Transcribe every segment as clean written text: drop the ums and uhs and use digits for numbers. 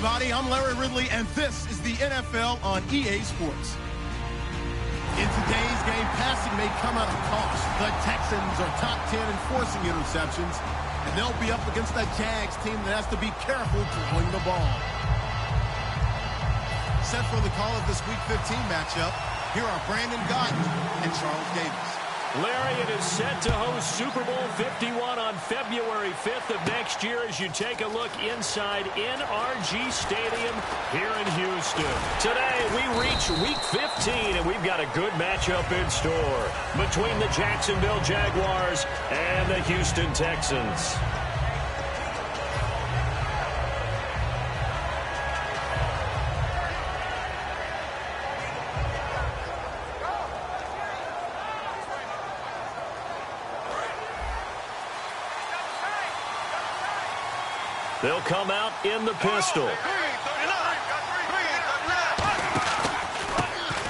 everybody. I'm Larry Ridley, and this is the NFL on EA Sports. In today's game, passing may come at a cost. The Texans are top 10 in forcing interceptions, and they'll be up against a Jags team that has to be careful throwing the ball. Set for the call of this Week 15 matchup, here are Brandon Gotton and Charles Davis. Larry, it is set to host Super Bowl 51 on February 5th of next year as you take a look inside NRG Stadium here in Houston. Today, we reach Week 15, and we've got a good matchup in store between the Jacksonville Jaguars and the Houston Texans. They'll come out in the pistol.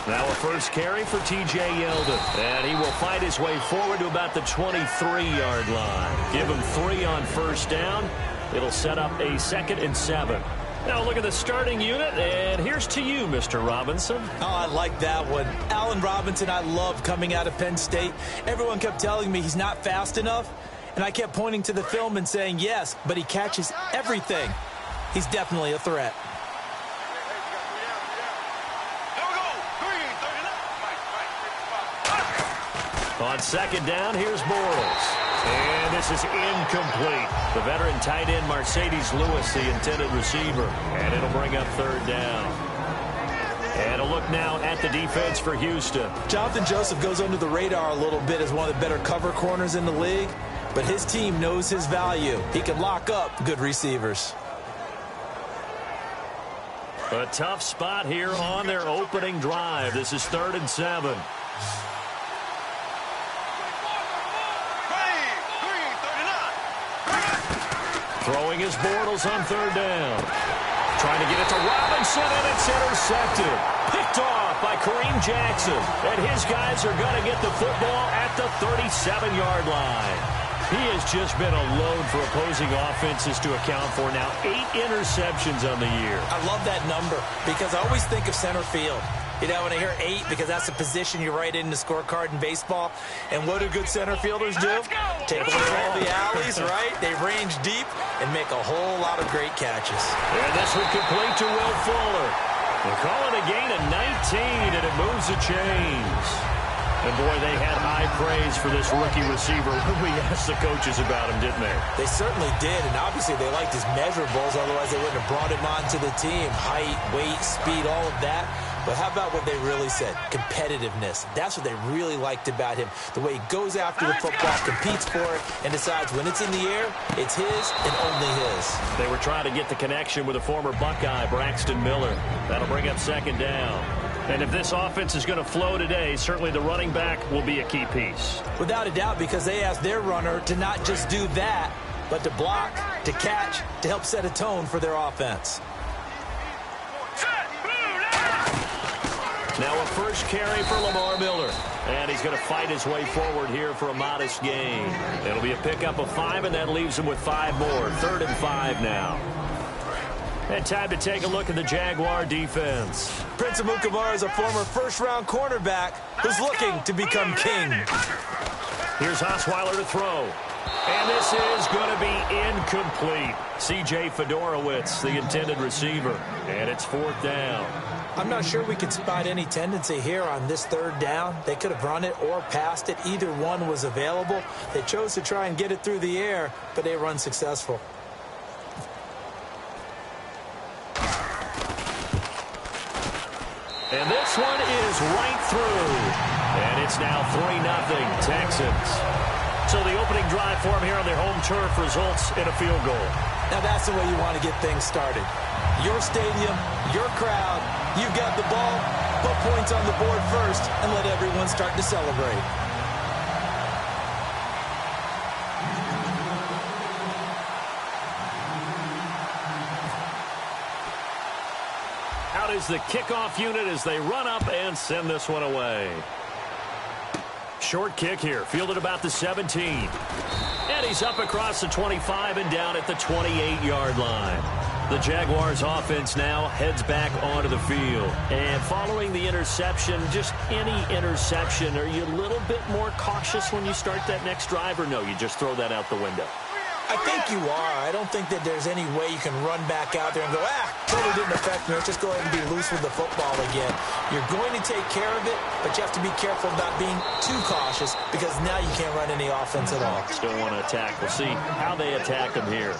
Now a first carry for T.J. Yeldon. And he will fight his way forward to about the 23-yard line. Give him 3 on first down. It'll set up a 2nd and 7. Now look at the starting unit, and here's to you, Mr. Robinson. Oh, I like that one. Allen Robinson, I love coming out of Penn State. Everyone kept telling me he's not fast enough. And I kept pointing to the film and saying, yes, but he catches everything. He's definitely a threat. On second down, here's Bortles. And this is incomplete. The veteran tight end, Mercedes Lewis, the intended receiver. And it'll bring up 3rd down. And a look now at the defense for Houston. Jonathan Joseph goes under the radar a little bit as one of the better cover corners in the league. But his team knows his value. He can lock up good receivers. A tough spot here on their opening drive. This is 3rd and 7. Throwing his Bortles on 3rd down. Trying to get it to Robinson, and it's intercepted. Picked off by Kareem Jackson. And his guys are going to get the football at the 37-yard line. He has just been a load for opposing offenses to account for now. 8 interceptions on the year. I love that number because I always think of center field. You know, when I hear 8, because that's a position you write in the scorecard in baseball. And what do good center fielders do? Take away all the alleys, right? They range deep and make a whole lot of great catches. And this would complete to Will Fuller. They're calling a gain of 19, and it moves the chains. And, boy, they had high praise for this rookie receiver when we asked the coaches about him, didn't they? They certainly did, and obviously they liked his measurables. Otherwise, they wouldn't have brought him onto the team. Height, weight, speed, all of that. But how about what they really said? Competitiveness. That's what they really liked about him. The way he goes after the football, competes for it, and decides when it's in the air, it's his and only his. They were trying to get the connection with a former Buckeye, Braxton Miller. That'll bring up 2nd down. And if this offense is going to flow today, certainly the running back will be a key piece. Without a doubt, because they asked their runner to not just do that, but to block, to catch, to help set a tone for their offense. Now a first carry for Lamar Miller. And he's going to fight his way forward here for a modest gain. It'll be a pickup of 5, and that leaves him with 5 more. 3rd and 5 now. And time to take a look at the Jaguar defense. Prince Amukamara is a former first-round cornerback who's looking to become king. Here's Osweiler to throw. And this is going to be incomplete. C.J. Fedorowicz, the intended receiver. And it's 4th down. I'm not sure we could spot any tendency here on this 3rd down. They could have run it or passed it. Either one was available. They chose to try and get it through the air, but they were unsuccessful. And this one is right through. And it's now 3-0 Texans. So the opening drive for them here on their home turf results in a field goal. Now that's the way you want to get things started. Your stadium, your crowd, you've got the ball, put points on the board first, and let everyone start to celebrate. Out is the kickoff unit as they run up and send this one away. Short kick here, fielded about the 17. And he's up across the 25 and down at the 28-yard line. The Jaguars offense now heads back onto the field. And following the interception, just any interception, are you a little bit more cautious when you start that next drive, or no, you just throw that out the window? I think you are. I don't think that there's any way you can run back out there and go, totally didn't affect me. Let's just go ahead and be loose with the football again. You're going to take care of it, but you have to be careful about being too cautious because now you can't run any offense at all. Still want to attack. We'll see how they attack him here.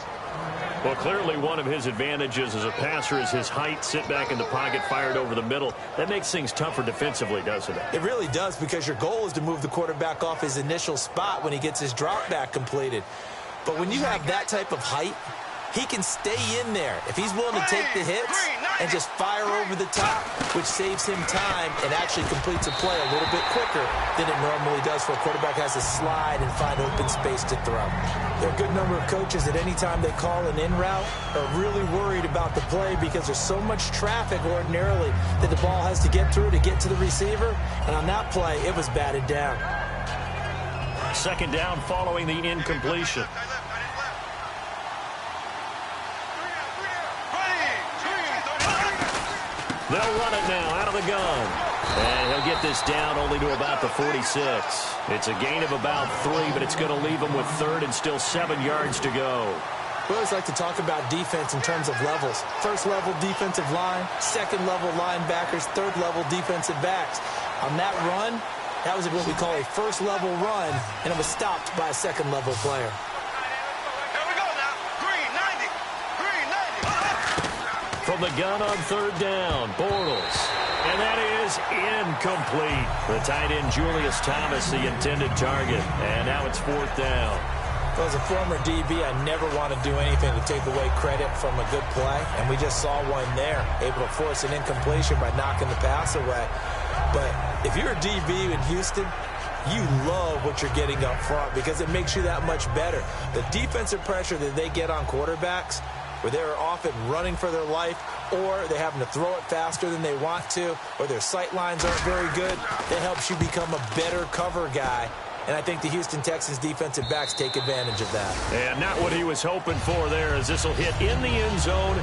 Well, clearly one of his advantages as a passer is his height. Sit back in the pocket, fired over the middle. That makes things tougher defensively, doesn't it? It really does, because your goal is to move the quarterback off his initial spot when he gets his drop back completed. But when you have that type of height, he can stay in there if he's willing to take the hits and just fire over the top, which saves him time and actually completes a play a little bit quicker than it normally does for a quarterback has to slide and find open space to throw. There are a good number of coaches that any time they call an in route are really worried about the play because there's so much traffic ordinarily that the ball has to get through to get to the receiver. And on that play, it was batted down. Second down following the incompletion. They'll run it now out of the gun. And he'll get this down only to about the 46. It's a gain of about 3, but it's going to leave him with third and still 7 yards to go. We always like to talk about defense in terms of levels. First level defensive line, second level linebackers, third level defensive backs. On that run, that was what we call a first level run, and it was stopped by a second level player. From the gun on third down, Bortles. And that is incomplete. The tight end, Julius Thomas, the intended target. And now it's fourth down. Well, as a former DB, I never want to do anything to take away credit from a good play. And we just saw one there, able to force an incompletion by knocking the pass away. But if you're a DB in Houston, you love what you're getting up front because it makes you that much better. The defensive pressure that they get on quarterbacks, where they're often running for their life, or they're having to throw it faster than they want to, or their sight lines aren't very good, that helps you become a better cover guy. And I think the Houston Texans defensive backs take advantage of that. And not what he was hoping for there, as this will hit in the end zone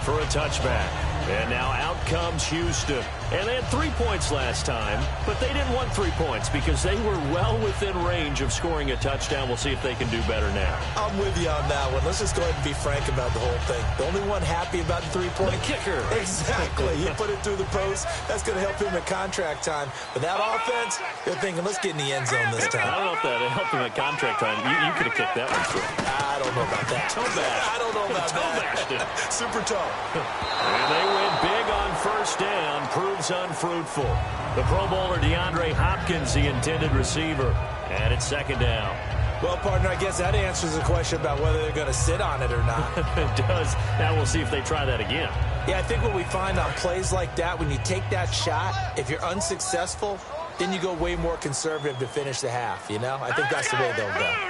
for a touchback. And now out comes Houston. And they had 3 points last time, but they didn't want 3 points because they were well within range of scoring a touchdown. We'll see if they can do better now. I'm with you on that one. Let's just go ahead and be frank about the whole thing. The only one happy about the 3-point. The kicker. Exactly. He put it through the post. That's going to help him at contract time. But that offense, they're thinking, let's get in the end zone this time. I don't know if that helped him at contract time. You could have kicked that one through. I don't know about that. I don't know about that. Super tall. And they win big on first down. Proves unfruitful. The Pro Bowler DeAndre Hopkins, the intended receiver. And it's second down. Well, partner, I guess that answers the question about whether they're going to sit on it or not. It does. Now we'll see if they try that again. Yeah, I think what we find on plays like that, when you take that shot, if you're unsuccessful, then you go way more conservative to finish the half, you know? I think that's the way they'll go.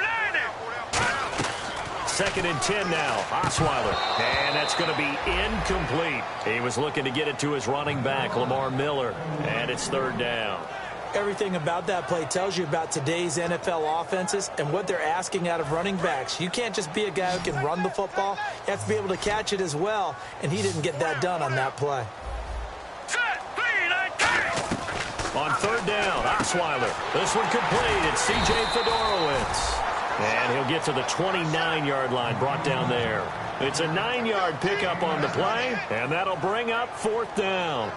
Second and 10 now. Osweiler. And that's going to be incomplete. He was looking to get it to his running back, Lamar Miller. And it's third down. Everything about that play tells you about today's NFL offenses and what they're asking out of running backs. You can't just be a guy who can run the football. You have to be able to catch it as well. And he didn't get that done on that play. On third down, Osweiler. This one complete. It's C.J. Fedorowicz. And he'll get to the 29-yard line, brought down there. It's a 9-yard pickup on the play, and that'll bring up fourth down.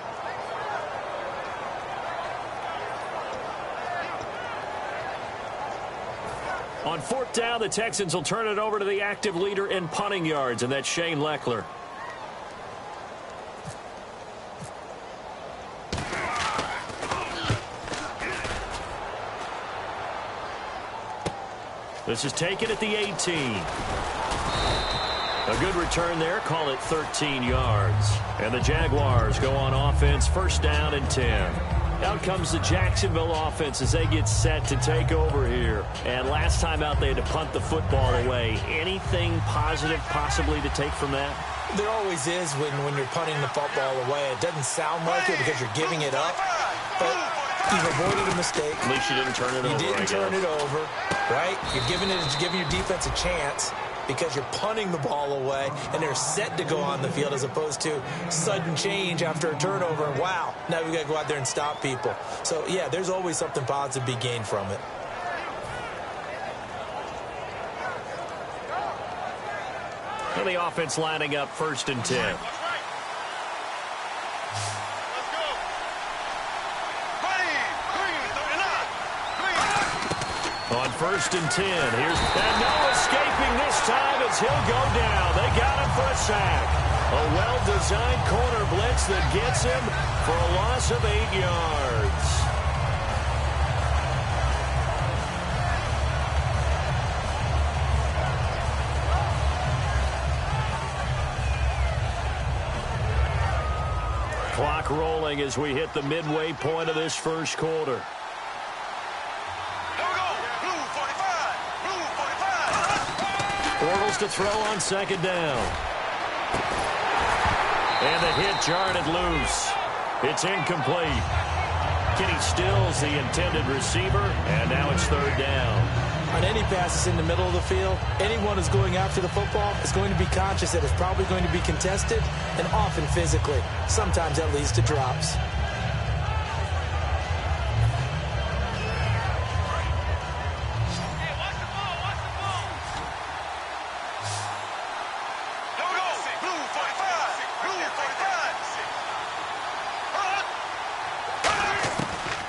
On fourth down, the Texans will turn it over to the active leader in punting yards, and that's Shane Lechler. This is taken at the 18. A good return there. Call it 13 yards. And the Jaguars go on offense, first down and 10. Out comes the Jacksonville offense as they get set to take over here. And last time out, they had to punt the football away. Anything positive possibly to take from that? There always is when you're punting the football away. It doesn't sound like it because you're giving it up. But You've avoided a mistake. At least you didn't turn it over. You didn't turn it over, right? You're giving your defense a chance because you're punting the ball away, and they're set to go on the field as opposed to sudden change after a turnover. And wow, now we've got to go out there and stop people. So, yeah, there's always something positive to be gained from it. And the offense lining up 1st and 10. On 1st and 10, and no escaping this time as he'll go down. They got him for a sack. A well-designed corner blitz that gets him for a loss of 8 yards. Clock rolling as we hit the midway point of this first quarter. Bortles to throw on 2nd down. And the hit jarred it loose. It's incomplete. Kenny Stills, the intended receiver, and now it's 3rd down. On any passes in the middle of the field, anyone who's going after the football is going to be conscious that it's probably going to be contested, and often physically. Sometimes that leads to drops.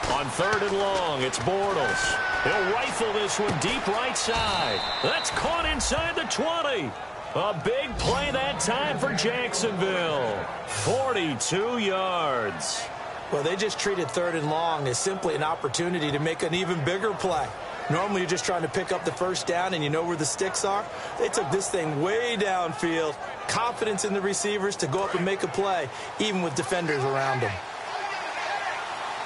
On 3rd and long, it's Bortles. He'll rifle this one deep right side. That's caught inside the 20. A big play that time for Jacksonville. 42 yards. Well, they just treated 3rd and long as simply an opportunity to make an even bigger play. Normally, you're just trying to pick up the 1st down and you know where the sticks are. They took this thing way downfield. Confidence in the receivers to go up and make a play, even with defenders around them.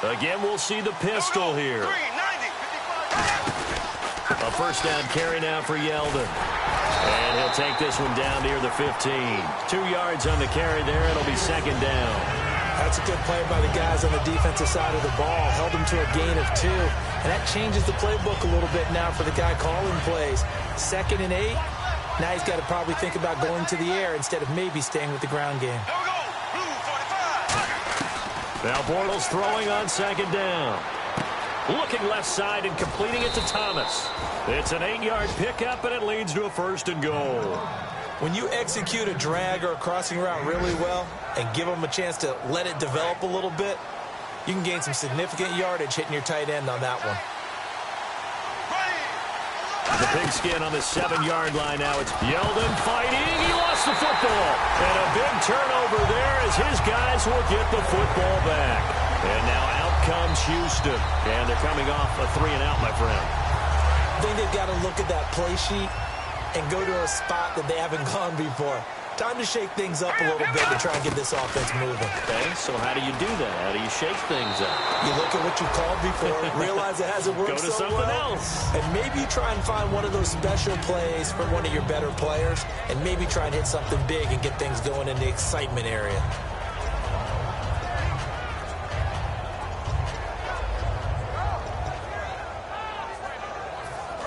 Again, we'll see the pistol here. A 1st down carry now for Yeldon. And he'll take this one down near the 15. 2 yards on the carry there. It'll be 2nd down. That's a good play by the guys on the defensive side of the ball. Held them to a gain of 2. And that changes the playbook a little bit now for the guy calling plays. 2nd and 8. Now he's got to probably think about going to the air instead of maybe staying with the ground game. Now Bortles throwing on 2nd down. Looking left side and completing it to Thomas. It's an 8-yard pickup, and it leads to a 1st and goal. When you execute a drag or a crossing route really well and give them a chance to let it develop a little bit, you can gain some significant yardage hitting your tight end on that one. The pigskin on the 7-yard line now. It's Yeldon fighting. He lost the football. And a big turnover there as his guys will get the football back. And now out comes Houston. And they're coming off a 3-and-out, my friend. I think they've got to look at that play sheet and go to a spot that they haven't gone before. Time to shake things up a little bit to try and get this offense moving. Okay, so how do you do that? How do you shake things up? You look at what you called before, realize it hasn't worked Go to so something well, else. and maybe try and find one of those special plays from one of your better players, and maybe try and hit something big and get things going in the excitement area.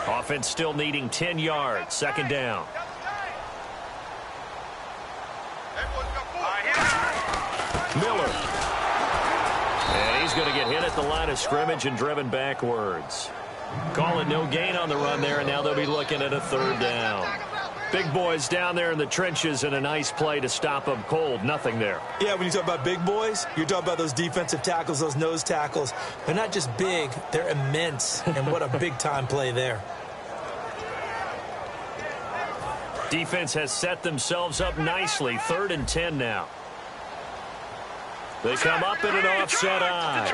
Offense still needing 10 yards. 2nd down. Miller. And he's going to get hit at the line of scrimmage and driven backwards. Calling no gain on the run there, and now they'll be looking at a 3rd down. Big boys down there in the trenches, and a nice play to stop them cold. Nothing there. Yeah, when you talk about big boys, you're talking about those defensive tackles, those nose tackles. They're not just big, they're immense, and what a big-time play there. Defense has set themselves up nicely. 3rd and 10 now. They come up in an offset eye.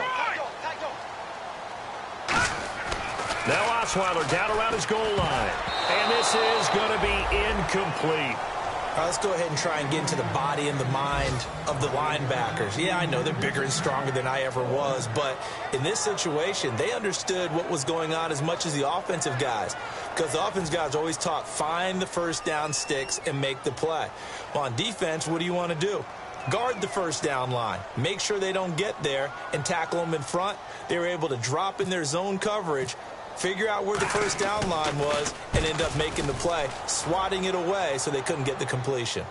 Now Osweiler down around his goal line. And this is going to be incomplete. Let's go ahead and try and get into the body and the mind of the linebackers. Yeah, I know they're bigger and stronger than I ever was, but in this situation, they understood what was going on as much as the offensive guys, because the offensive guys are always taught, find the 1st down sticks and make the play. Well, on defense, what do you want to do? Guard the first down line. Make sure they don't get there and tackle them in front. They were able to drop in their zone coverage, figure out where the first down line was, and end up making the play, swatting it away so they couldn't get the completion.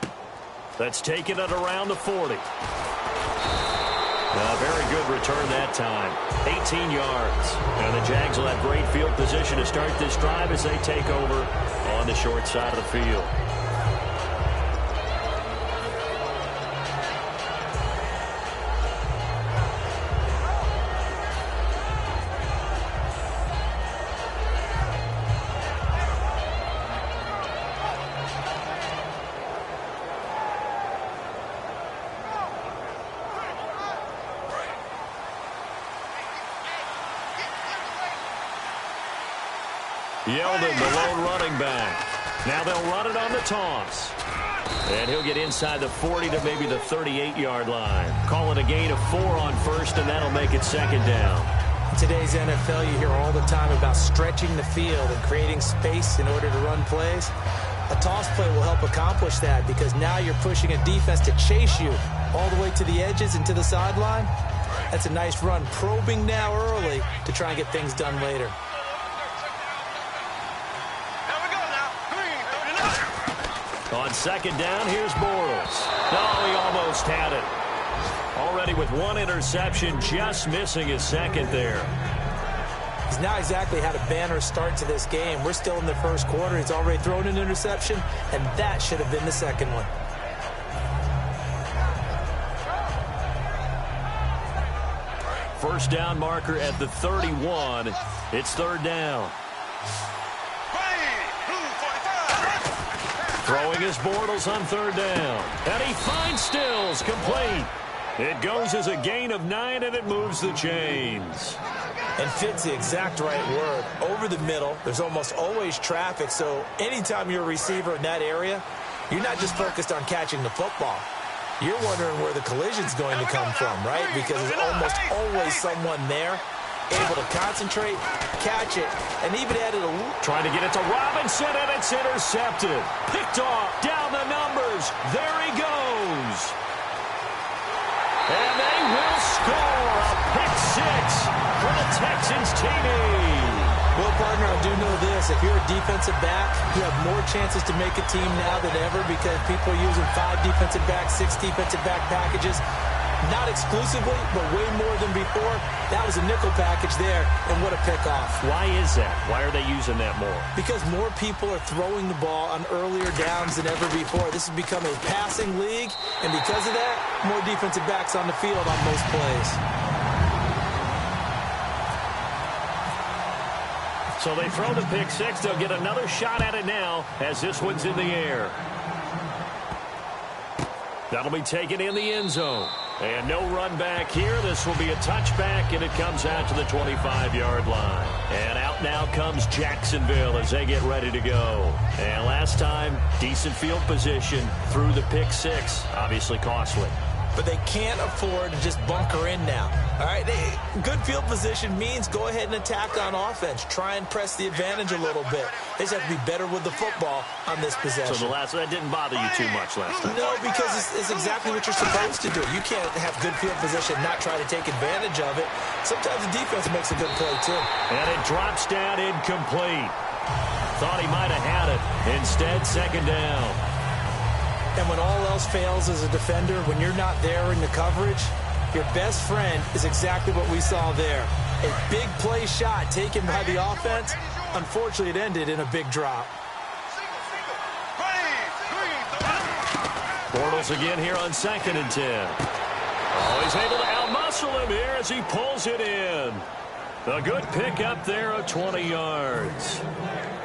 That's taken it around the 40. A very good return that time. 18 yards. And the Jags will have great field position to start this drive as they take over on the short side of the field. Yeldon, the lone running back. Now they'll run it on the toss. And he'll get inside the 40 to maybe the 38-yard line. Call it a gain of 4 on first, and that'll make it second down. In today's NFL, you hear all the time about stretching the field and creating space in order to run plays. A toss play will help accomplish that because now you're pushing a defense to chase you all the way to the edges and to the sideline. That's a nice run, probing now early to try and get things done later. On second down, here's Bortles. No, he almost had it. Already with one interception, just missing his second there. He's now exactly had a banner start to this game. We're still in the first quarter. He's already thrown an interception, and that should have been the second one. First down marker at the 31. It's third down. Throwing his Bortles on third down. And he finds Stills, complete. It goes as a gain of 9, and it moves the chains. And fits the exact right word. Over the middle, there's almost always traffic, so anytime you're a receiver in that area, you're not just focused on catching the football. You're wondering where the collision's going to come from, right? Because there's almost always someone there able to concentrate, catch it, and even added a loop. Trying to get it to Robinson, and it's intercepted. Picked off, down the numbers. There he goes. And they will score a pick 6 for the Texans TV. Well, partner, I do know this. If you're a defensive back, you have more chances to make a team now than ever because people are using 5 defensive backs, 6 defensive back packages. Not exclusively, but way more than before. That was a nickel package there, and what a pickoff. Why is that? Why are they using that more? Because more people are throwing the ball on earlier downs than ever before. This has become a passing league, and because of that, more defensive backs on the field on most plays. So they throw the pick 6. They'll get another shot at it now as this one's in the air. That'll be taken in the end zone. And no run back here. This will be a touchback, and it comes out to the 25-yard line. And out now comes Jacksonville as they get ready to go. And last time, decent field position through the pick 6. Obviously costly. But they can't afford to just bunker in now. All right, good field position means go ahead and attack on offense. Try and press the advantage a little bit. They just have to be better with the football on this possession. So that didn't bother you too much last time? No, because it's exactly what you're supposed to do. You can't have good field position and not try to take advantage of it. Sometimes the defense makes a good play, too. And it drops down incomplete. Thought he might have had it. Instead, second down. And when all else fails as a defender, when you're not there in the coverage, your best friend is exactly what we saw there. A big play shot taken by the offense. Unfortunately, it ended in a big drop. Bortles again here on 2nd and 10. Oh, he's able to outmuscle him here as he pulls it in. A good pick up there of 20 yards.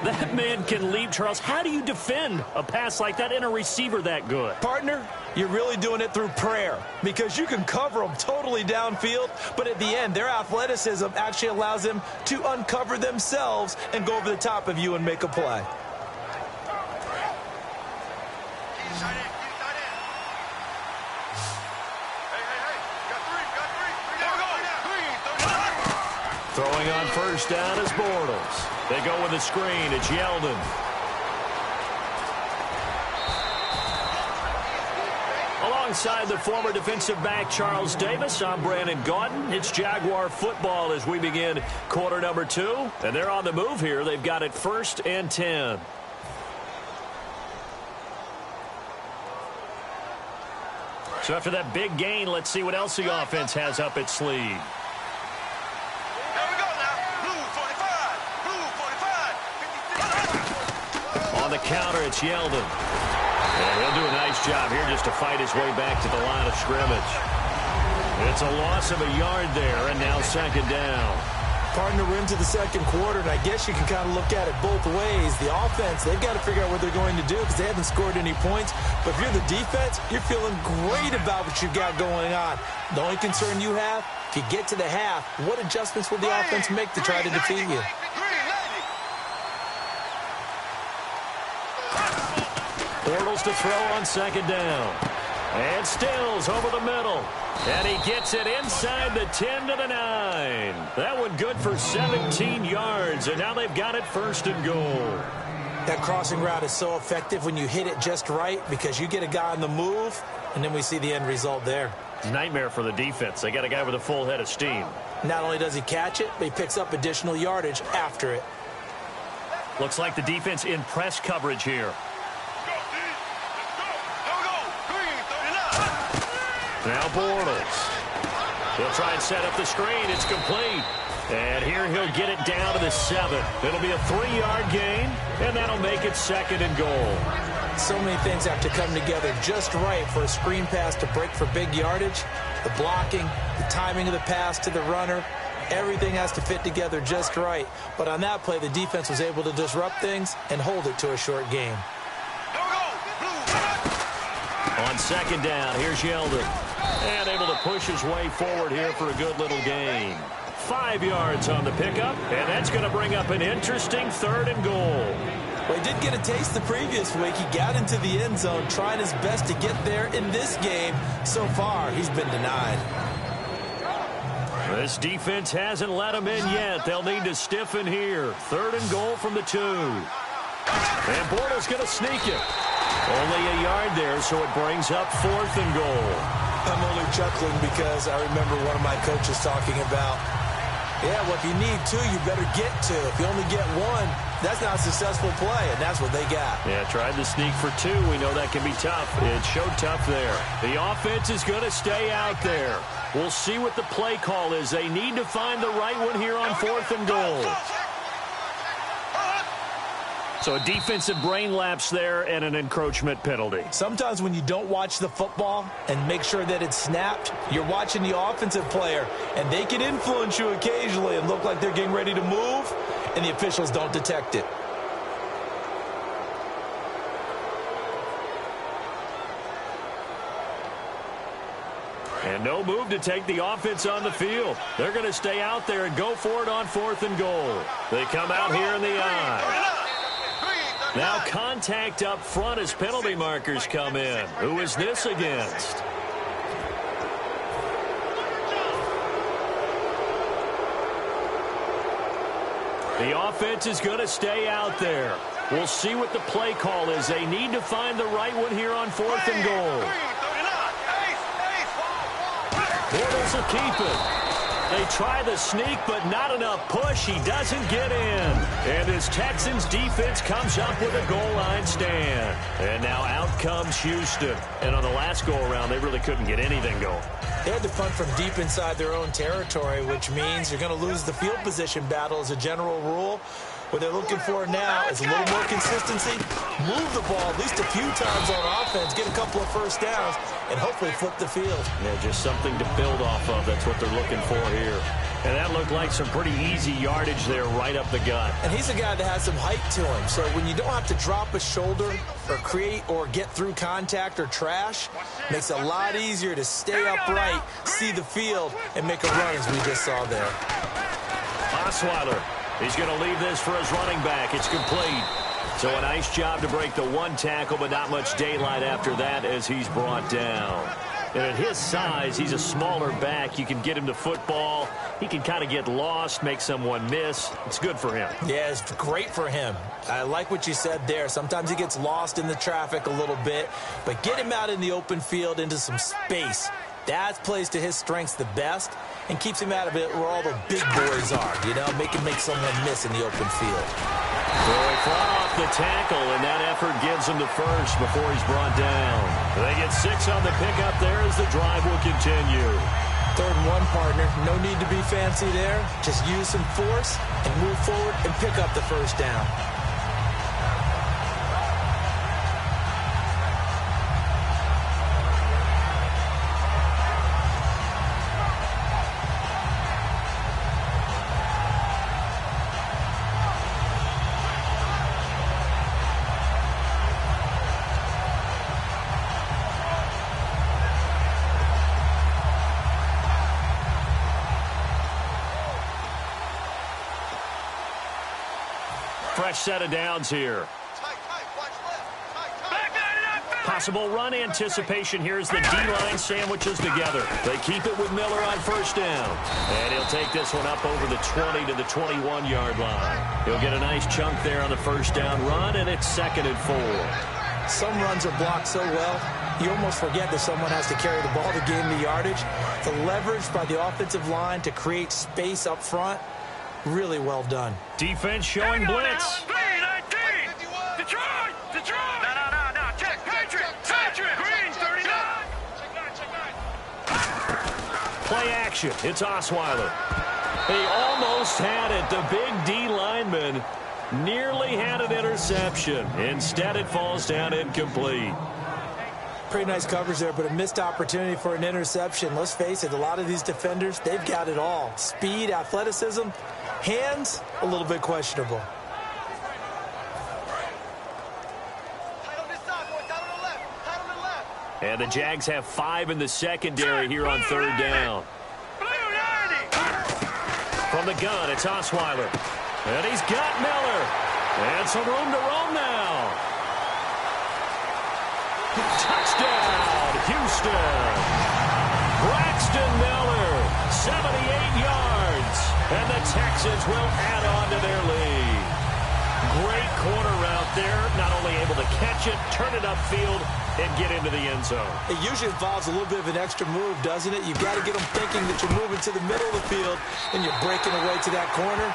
That man can leap, Charles. How do you defend a pass like that in a receiver that good? Partner, you're really doing it through prayer because you can cover them totally downfield, but at the end, their athleticism actually allows them to uncover themselves and go over the top of you and make a play. Throwing on first down is Bortles. They go with the screen. It's Yeldon. alongside the former defensive back Charles Davis, I'm Brandon Gaudin. It's Jaguar football as we begin quarter number 2. And they're on the move here. They've got it 1st and 10. So after that big gain, let's see what else the offense has up its sleeve. Here we go now. Blue 45. On the counter, it's Yeldon. And he'll do a nice job here just to fight his way back to the line of scrimmage. It's a loss of a yard there, and now 2nd down. Partner, we're into the 2nd quarter, and I guess you can kind of look at it both ways. The offense, they've got to figure out what they're going to do because they haven't scored any points. But if you're the defense, you're feeling great about what you've got going on. The only concern you have, if you get to the half, what adjustments will the offense make to try to defeat you? Bortles to throw on 2nd down. And Stills over the middle. And he gets it inside the 10 to the 9. That one good for 17 yards. And now they've got it 1st and goal. That crossing route is so effective when you hit it just right because you get a guy on the move, and then we see the end result there. Nightmare for the defense. They got a guy with a full head of steam. Not only does he catch it, but he picks up additional yardage after it. Looks like the defense in press coverage here. Now Bortles. He'll try and set up the screen. It's complete. And here he'll get it down to the 7. It'll be a 3-yard gain, and that'll make it 2nd and goal. So many things have to come together just right for a screen pass to break for big yardage. The blocking, the timing of the pass to the runner, everything has to fit together just right. But on that play, the defense was able to disrupt things and hold it to a short game. On 2nd down, here's Yeldon. And able to push his way forward here for a good little gain. 5 yards on the pickup, and that's going to bring up an interesting 3rd and goal. Well, he did get a taste the previous week. He got into the end zone, trying his best to get there in this game. So far, he's been denied. This defense hasn't let him in yet. They'll need to stiffen here. 3rd and goal from the 2. And Bortles going to sneak it. Only a yard there, so it brings up 4th and goal. I'm only chuckling because I remember one of my coaches talking about, yeah, well, if you need 2, you better get 2. If you only get 1, that's not a successful play, and that's what they got. Yeah, tried to sneak for 2. We know that can be tough. It showed tough there. The offense is going to stay out there. We'll see what the play call is. They need to find the right one here on 4th and goal. So a defensive brain lapse there and an encroachment penalty. Sometimes when you don't watch the football and make sure that it's snapped, you're watching the offensive player, and they can influence you occasionally and look like they're getting ready to move, and the officials don't detect it. And no move to take the offense on the field. They're going to stay out there and go for it on 4th and goal. They come out here in the I. Now contact up front as penalty markers come in. Who is this against? The offense is going to stay out there. We'll see what the play call is. They need to find the right one here on 4th and goal. Bortles will keep it. They try the sneak, but not enough push. He doesn't get in. And this Texans defense comes up with a goal line stand. And now out comes Houston. And on the last go-around, they really couldn't get anything going. They had to punt from deep inside their own territory, which means you're going to lose the field position battle as a general rule. What they're looking for now is a little more consistency, move the ball at least a few times on offense, get a couple of first downs, and hopefully flip the field. Yeah, just something to build off of. That's what they're looking for here. And that looked like some pretty easy yardage there right up the gut. And he's a guy that has some height to him. So when you don't have to drop a shoulder or create or get through contact or trash, makes it a lot easier to stay upright, see the field, and make a run as we just saw there. Osweiler. He's going to leave this for his running back. It's complete. So a nice job to break the one tackle, but not much daylight after that as he's brought down. And at his size, he's a smaller back. You can get him to football. he can kind of get lost, make someone miss. It's good for him. Yeah, it's great for him. I like what you said there. Sometimes he gets lost in the traffic a little bit, but get him out in the open field into some space. That plays to his strengths the best and keeps him out of it where all the big boys are, you know, make someone miss in the open field. So he fought off the tackle, and that effort gives him the first before he's brought down. They get 6 on the pickup there as the drive will continue. 3rd and 1, partner. No need to be fancy there. Just use some force and move forward and pick up the first down. Fresh set of downs here. Possible run anticipation here as the D-line sandwiches together. They keep it with Miller on first down. And he'll take this one up over the 20 to the 21-yard line. He'll get a nice chunk there on the first down run, and it's 2nd and 4. Some runs are blocked so well, you almost forget that someone has to carry the ball to gain the yardage. The leverage by the offensive line to create space up front, really well done. Defense showing blitz. Detroit! No. Check. Patriot! Green, 39! Play action. It's Osweiler. He almost had it. The big D lineman nearly had an interception. Instead, it falls down incomplete. Pretty nice coverage there, but a missed opportunity for an interception. Let's face it, a lot of these defenders, they've got it all. Speed, athleticism, hands, a little bit questionable. And the Jags have 5 in the secondary here on 3rd down. From the gun, it's Osweiler. And he's got Miller. And some room to roam now. Touchdown, Houston. Braxton Miller, 78 yards. And the Texans will add on to their lead. Great corner route there. Not only able to catch it, turn it upfield, and get into the end zone. It usually involves a little bit of an extra move, doesn't it? You've got to get them thinking that you're moving to the middle of the field and you're breaking away to that corner.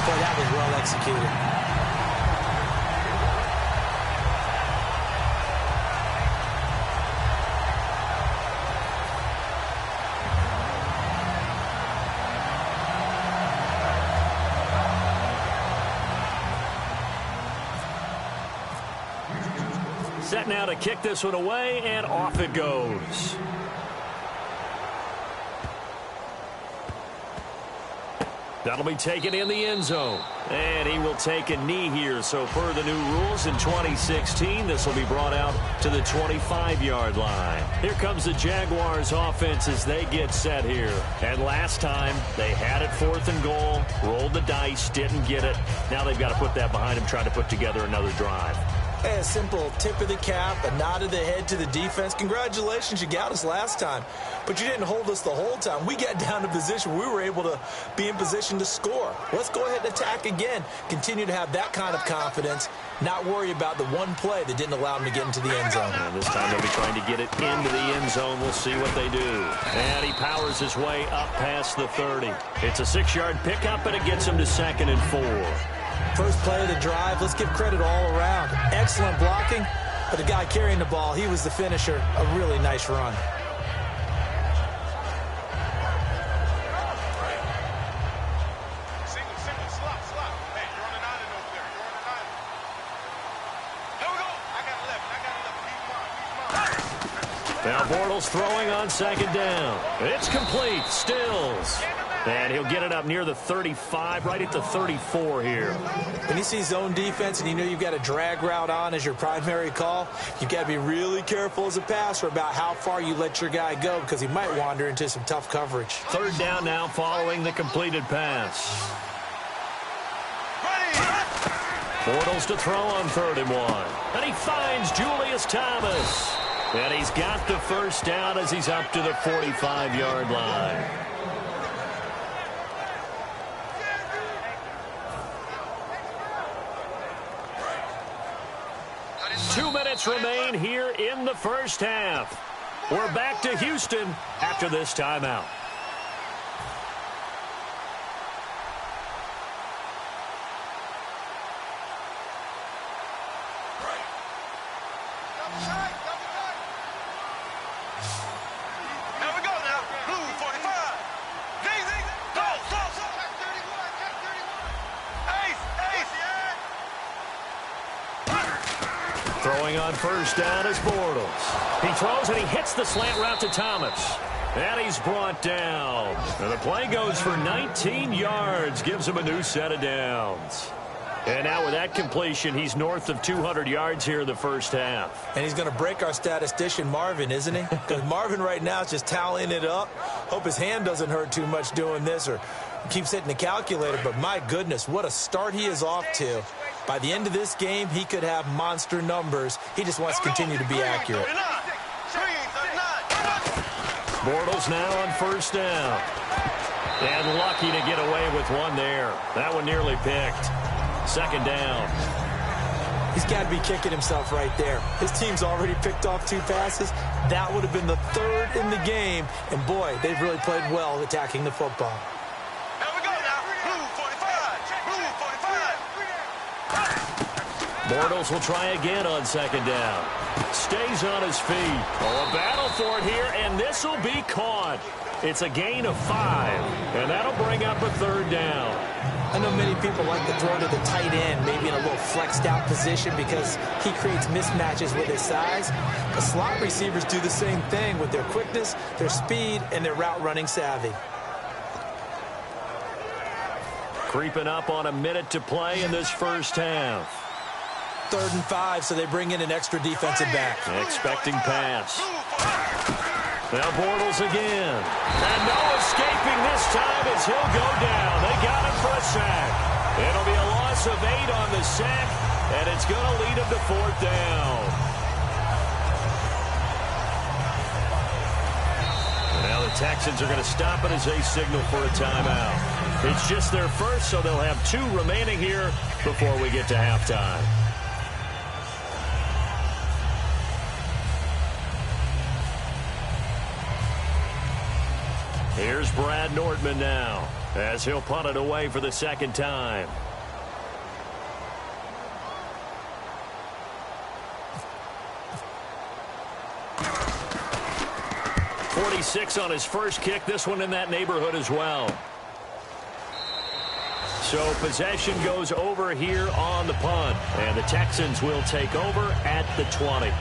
Boy, that was well executed. Set now to kick this one away, and off it goes. That'll be taken in the end zone. And he will take a knee here. So per the new rules in 2016, this will be brought out to the 25-yard line. Here comes the Jaguars offense as they get set here. And last time, they had it 4th and goal, rolled the dice, didn't get it. Now they've got to put that behind them, try to put together another drive. A simple tip of the cap, a nod of the head to the defense. Congratulations, you got us last time. But you didn't hold us the whole time. We got down to position. We were able to be in position to score. Let's go ahead and attack again. Continue to have that kind of confidence. Not worry about the one play that didn't allow them to get into the end zone. And this time they'll be trying to get it into the end zone. We'll see what they do. And he powers his way up past the 30. It's a 6-yard pickup, and it gets him to 2nd and 4. First play of the drive, let's give credit all around. Excellent blocking, but the guy carrying the ball, he was the finisher. A really nice run. Single, slop. Hey, you're on an island over there. Here we go. I got 11. Now Bortles throwing on 2nd down. It's complete. Stills. And he'll get it up near the 35, right at the 34 here. When you see zone defense and you know you've got a drag route on as your primary call, you've got to be really careful as a passer about how far you let your guy go because he might wander into some tough coverage. 3rd down now following the completed pass. Bortles to throw on 3rd and 1. And he finds Julius Thomas. And he's got the first down as he's up to the 45-yard line. 2 minutes remain here in the first half. We're back to Houston after this timeout. Throwing on first down is Bortles. He throws and he hits the slant route to Thomas. And he's brought down. And the play goes for 19 yards. Gives him a new set of downs. And now with that completion, he's north of 200 yards here in the first half. And he's going to break our statistician Marvin, isn't he? Because Marvin right now is just tallying it up. Hope his hand doesn't hurt too much doing this or keeps hitting the calculator. But my goodness, what a start he is off to. By the end of this game, he could have monster numbers. He just wants to continue to be accurate. Bortles now on first down. And lucky to get away with one there. That one nearly picked. Second down. He's got to be kicking himself right there. His team's already picked off 2 passes. That would have been the 3rd in the game. And, boy, they've really played well attacking the football. Bortles will try again on second down. Stays on his feet. Oh, a battle for it here, and this will be caught. It's a gain of 5, and that'll bring up a 3rd down. I know many people like to throw to the tight end, maybe in a little flexed out position because he creates mismatches with his size. The slot receivers do the same thing with their quickness, their speed, and their route running savvy. Creeping up on a minute to play in this first half. 3rd and 5, so they bring in an extra defensive back. Expecting pass. Now Bortles again. And no escaping this time as he'll go down. They got him for a sack. It'll be a loss of 8 on the sack, and it's going to lead him to 4th down. And now the Texans are going to stop it as they signal for a timeout. It's just their first, so they'll have 2 remaining here before we get to halftime. Here's Brad Nordman now, as he'll punt it away for the 2nd time. .46 on his first kick. This one in that neighborhood as well. So possession goes over here on the punt, and the Texans will take over at the 20.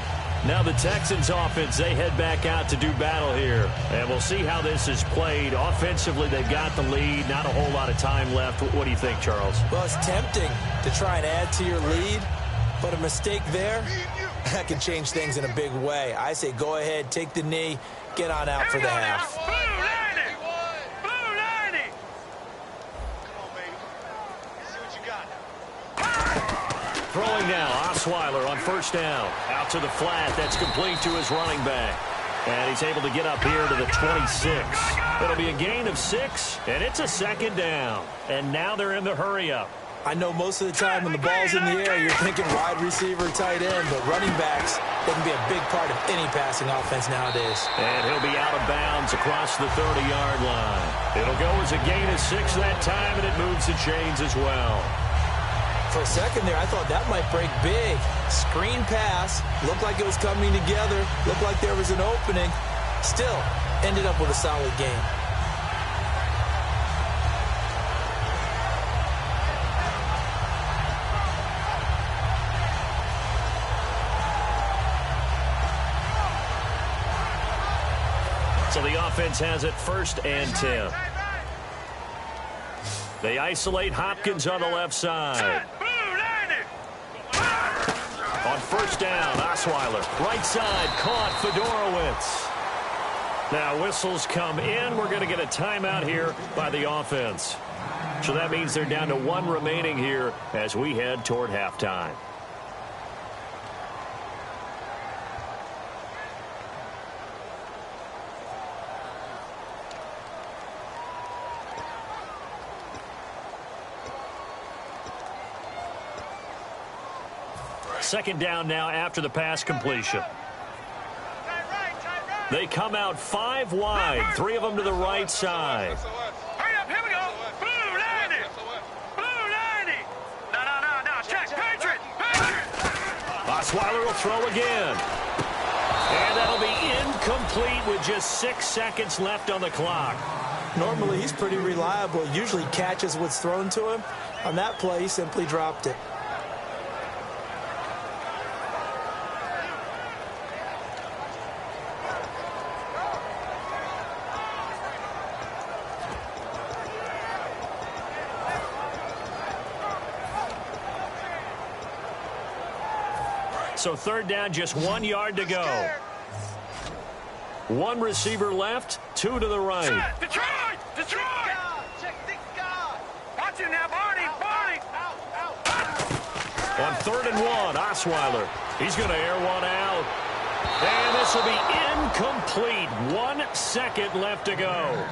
Now the Texans offense, they head back out to do battle here. And we'll see how this is played. Offensively, they've got the lead. Not a whole lot of time left. What do you think, Charles? Well, it's tempting to try and add to your lead. But a mistake there, that can change things in a big way. I say go ahead, take the knee, get on out for the half. Throwing now, Osweiler on first down. Out to the flat. That's complete to his running back. And he's able to get up here to the 26. It'll be a gain of 6, and it's a 2nd down. And now they're in the hurry-up. I know most of the time when the ball's in the air, you're thinking wide receiver, tight end, but running backs, they can be a big part of any passing offense nowadays. And he'll be out of bounds across the 30-yard line. It'll go as a gain of 6 that time, and it moves the chains as well. For a second there, I thought that might break big. Screen pass, looked like it was coming together, looked like there was an opening. Still, ended up with a solid game. So the offense has it 1st and 10. They isolate Hopkins on the left side. On first down, Osweiler. Right side, caught Fedorowicz. Now whistles come in. We're going to get a timeout here by the offense. So that means they're down to 1 remaining here as we head toward halftime. Second down now after the pass completion. They come out 5 wide, 3 of them to the right side. Hurry up, here we go. Blue 90. Blue 90. No. Check. Patriot. Osweiler will throw again. And that'll be incomplete with just 6 seconds left on the clock. Normally, he's pretty reliable. Usually catches what's thrown to him. On that play, he simply dropped it. So third down, just 1 yard to go. 1 receiver left, 2 to the right. Detroit! Check this guy. Watch it now, Barney. On 3rd and 1, Osweiler. He's going to air one out. And this will be incomplete. 1 second left to go.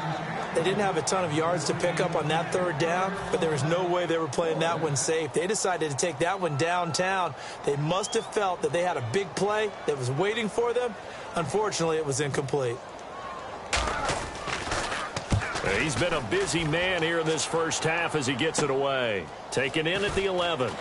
They didn't have a ton of yards to pick up on that third down, but there was no way they were playing that one safe. They decided to take that one downtown. They must have felt that they had a big play that was waiting for them. Unfortunately, it was incomplete. He's been a busy man here in this first half as he gets it away. Taken in at the 11.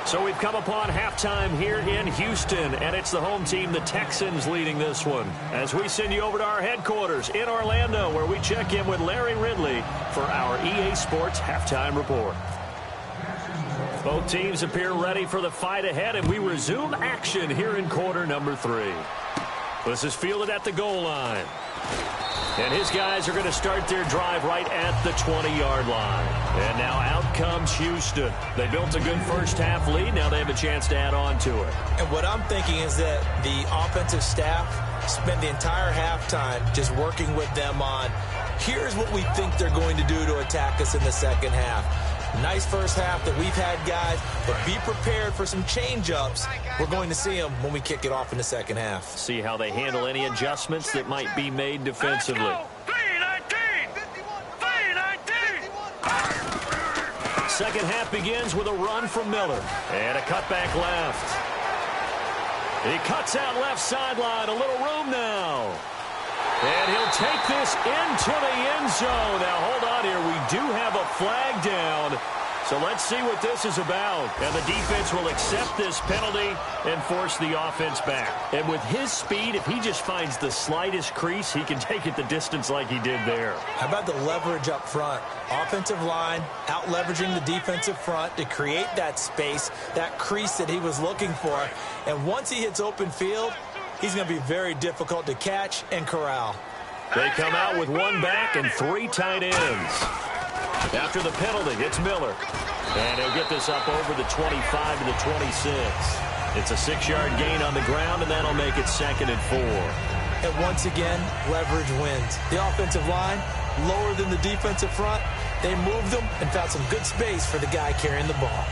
So we've come upon halftime here in Houston, and it's the home team, the Texans, leading this one. As we send you over to our headquarters in Orlando, where we check in with Larry Ridley for our EA Sports Halftime Report. Both teams appear ready for the fight ahead, and we resume action here in quarter number 3. This is fielded at the goal line. And his guys are going to start their drive right at the 20-yard line. And now out comes Houston. They built a good first-half lead. Now they have a chance to add on to it. And what I'm thinking is that the offensive staff spent the entire halftime just working with them on, here's what we think they're going to do to attack us in the second half. Nice first half that we've had, guys, but be prepared for some change-ups. We're going to see them when we kick it off in the second half. See how they handle any adjustments that might be made defensively. 3-19. Second half begins with a run from Miller. And a cutback left. He cuts out left sideline. A little room now. And he'll take this into the end zone. Now, hold on here. We do have a flag down. So let's see what this is about. And the defense will accept this penalty and force the offense back. And with his speed, if he just finds the slightest crease, he can take it the distance like he did there. How about the leverage up front? Offensive line out leveraging the defensive front to create that space, that crease that he was looking for. And once he hits open field, he's going to be very difficult to catch and corral. They come out with 1 back and 3 tight ends. After the penalty, it's Miller. And he'll get this up over the 25 to the 26. It's a 6-yard gain on the ground, and that'll make it 2nd and 4. And once again, leverage wins. The offensive line, lower than the defensive front. They moved them and found some good space for the guy carrying the ball.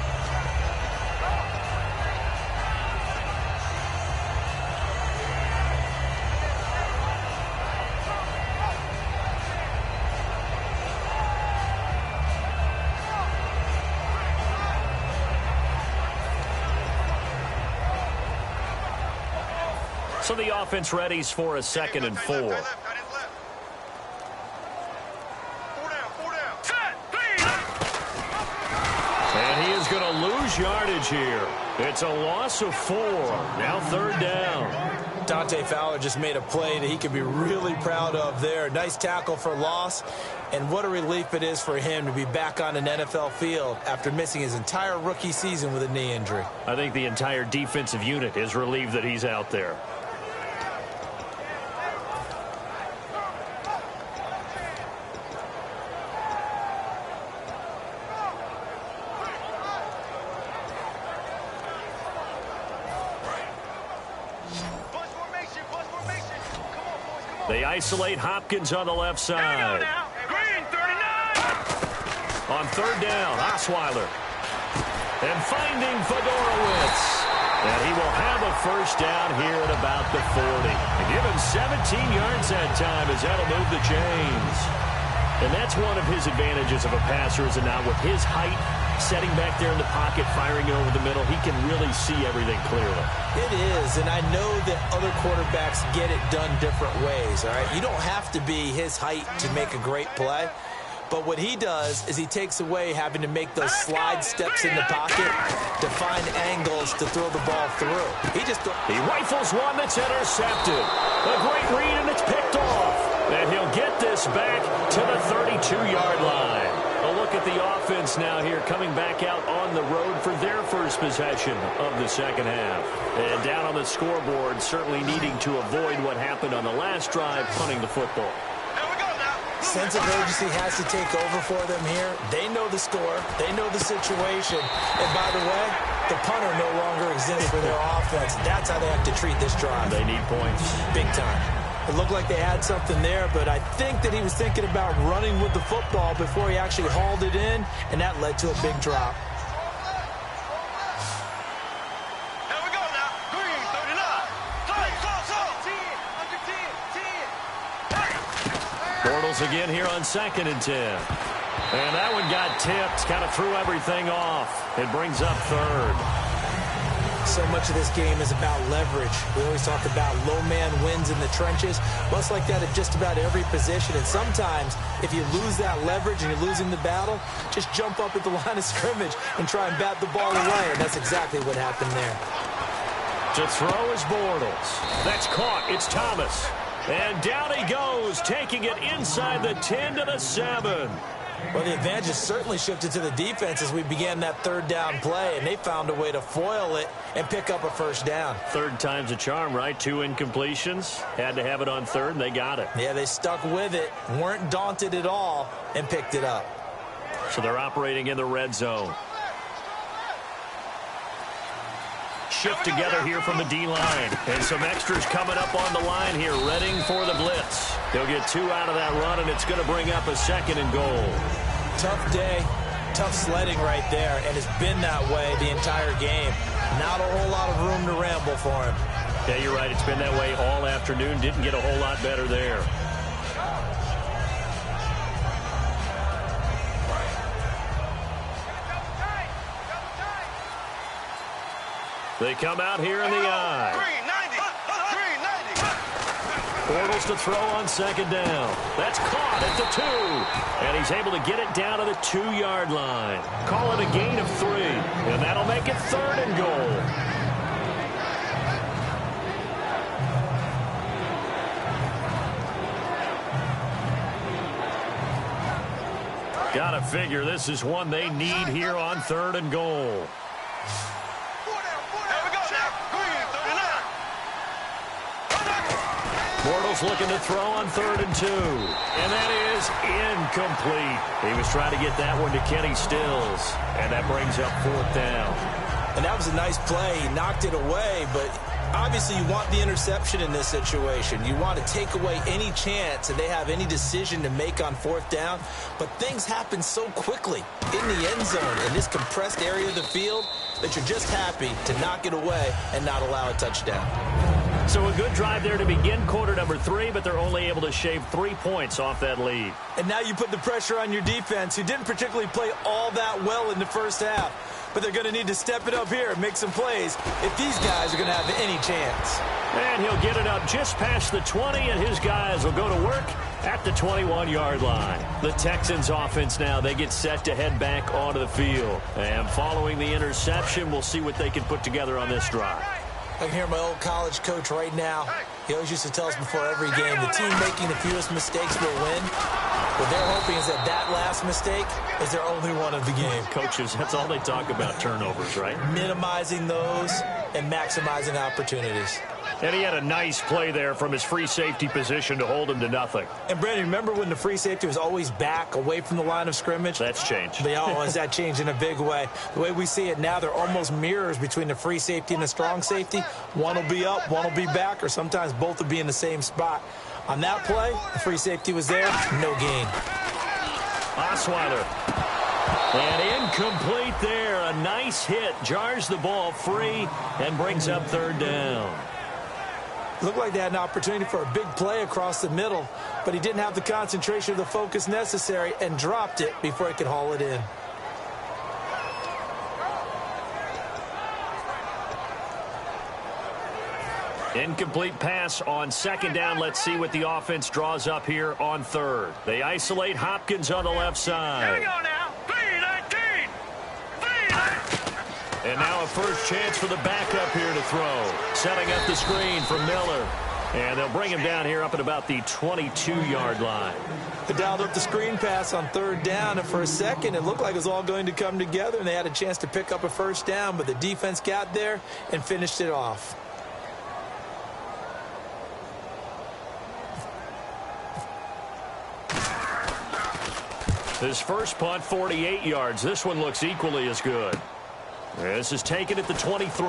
So the offense readies for a 2nd and 4. And he is going to lose yardage here. It's a loss of 4. Now 3rd down. Dante Fowler just made a play that he could be really proud of there. Nice tackle for loss. And what a relief it is for him to be back on an NFL field after missing his entire rookie season with a knee injury. I think the entire defensive unit is relieved that he's out there. They isolate Hopkins on the left side. Green 39. On 3rd down, Osweiler. And finding Fedorowicz. And he will have a first down here at about the 40. And give him 17 yards that time as that'll move the chains. And that's one of his advantages of a passer, is it not? With his height, setting back there in the pocket, firing it over the middle, he can really see everything clearly. It is, and I know that other quarterbacks get it done different ways, all right? You don't have to be his height to make a great play. But what he does is he takes away having to make those slide steps in the pocket to find angles to throw the ball through. He rifles one that's intercepted. A great read, and it's picked off. And he'll get this back to the 32-yard line. A look at the offense now here, coming back out on the road for their first possession of the second half. And down on the scoreboard, certainly needing to avoid what happened on the last drive, punting the football. Sense of urgency has to take over for them here. They know the score. They know the situation. And by the way, the punter no longer exists for their offense. That's how they have to treat this drive. They need points. Big time. It looked like they had something there, but I think that he was thinking about running with the football before he actually hauled it in, and that led to a big drop. Here we go now. Green, 39. Bortles again here on 2nd and 10. And that one got tipped, kind of threw everything off. It brings up 3rd. So much of this game is about leverage. We always talk about low man wins in the trenches. Well, it's like that at just about every position. And sometimes, if you lose that leverage and you're losing the battle, just jump up at the line of scrimmage and try and bat the ball away. And that's exactly what happened there. To throw is Bortles. That's caught. It's Thomas. And down he goes, taking it inside the 10 to the 7. Well, the advantage has certainly shifted to the defense as we began that 3rd down play, and they found a way to foil it and pick up a first down. 3rd time's a charm, right? 2 incompletions. Had to have it on 3rd, and they got it. Yeah, they stuck with it, weren't daunted at all, and picked it up. So they're operating in the red zone. Shift together here from the D-line. And some extras coming up on the line here, readying for the blitz. They'll get 2 out of that run, and it's going to bring up a 2nd and goal. Tough day, tough sledding right there, and it's been that way the entire game. Not a whole lot of room to ramble for him. Yeah, you're right. It's been that way all afternoon. Didn't get a whole lot better there. They come out here in the eye. Green, 90. Green, 90. Bortles to throw on 2nd down. That's caught at the 2. And he's able to get it down to the 2-yard line. Call it a gain of 3. And that'll make it 3rd and goal. Gotta figure this is one they need here on 3rd and goal. Bortles looking to throw on 3rd and 2. And that is incomplete. He was trying to get that one to Kenny Stills. And that brings up 4th down. And that was a nice play. He knocked it away, but obviously you want the interception in this situation. You want to take away any chance that they have any decision to make on 4th down. But things happen so quickly in the end zone in this compressed area of the field that you're just happy to knock it away and not allow a touchdown. So a good drive there to begin quarter number 3, but they're only able to shave 3 points off that lead. And now you put the pressure on your defense, who didn't particularly play all that well in the first half. But they're going to need to step it up here and make some plays if these guys are going to have any chance. And he'll get it up just past the 20, and his guys will go to work at the 21-yard line. The Texans offense now, they get set to head back onto the field. And following the interception, we'll see what they can put together on this drive. I can hear my old college coach right now. He always used to tell us before every game, the team making the fewest mistakes will win. What they're hoping is that that last mistake is their only one of the game. Coaches, that's all they talk about, turnovers, right? Minimizing those and maximizing opportunities. And he had a nice play there from his free safety position to hold him to nothing. And, Brandon, remember when the free safety was always back away from the line of scrimmage? That's changed. Has that changed in a big way? The way we see it now, they're almost mirrors between the free safety and the strong safety. One will be up, one will be back, or sometimes both will be in the same spot. On that play, the free safety was there, no gain. Osweiler. And incomplete there. A nice hit. Jars the ball free and brings up 3rd down. Looked like they had an opportunity for a big play across the middle, but he didn't have the concentration or the focus necessary and dropped it before he could haul it in. Incomplete pass on second down. Let's see what the offense draws up here on third. They isolate Hopkins on the left side. Here we go now. 3-19. 3-19. And now a first chance for the backup here to throw. Setting up the screen for Miller. And they'll bring him down here up at about the 22-yard line. They dialed up the screen pass on third down, and for a second it looked like it was all going to come together, and they had a chance to pick up a first down, but the defense got there and finished it off. His first punt, 48 yards. This one looks equally as good. This is taken at the 23.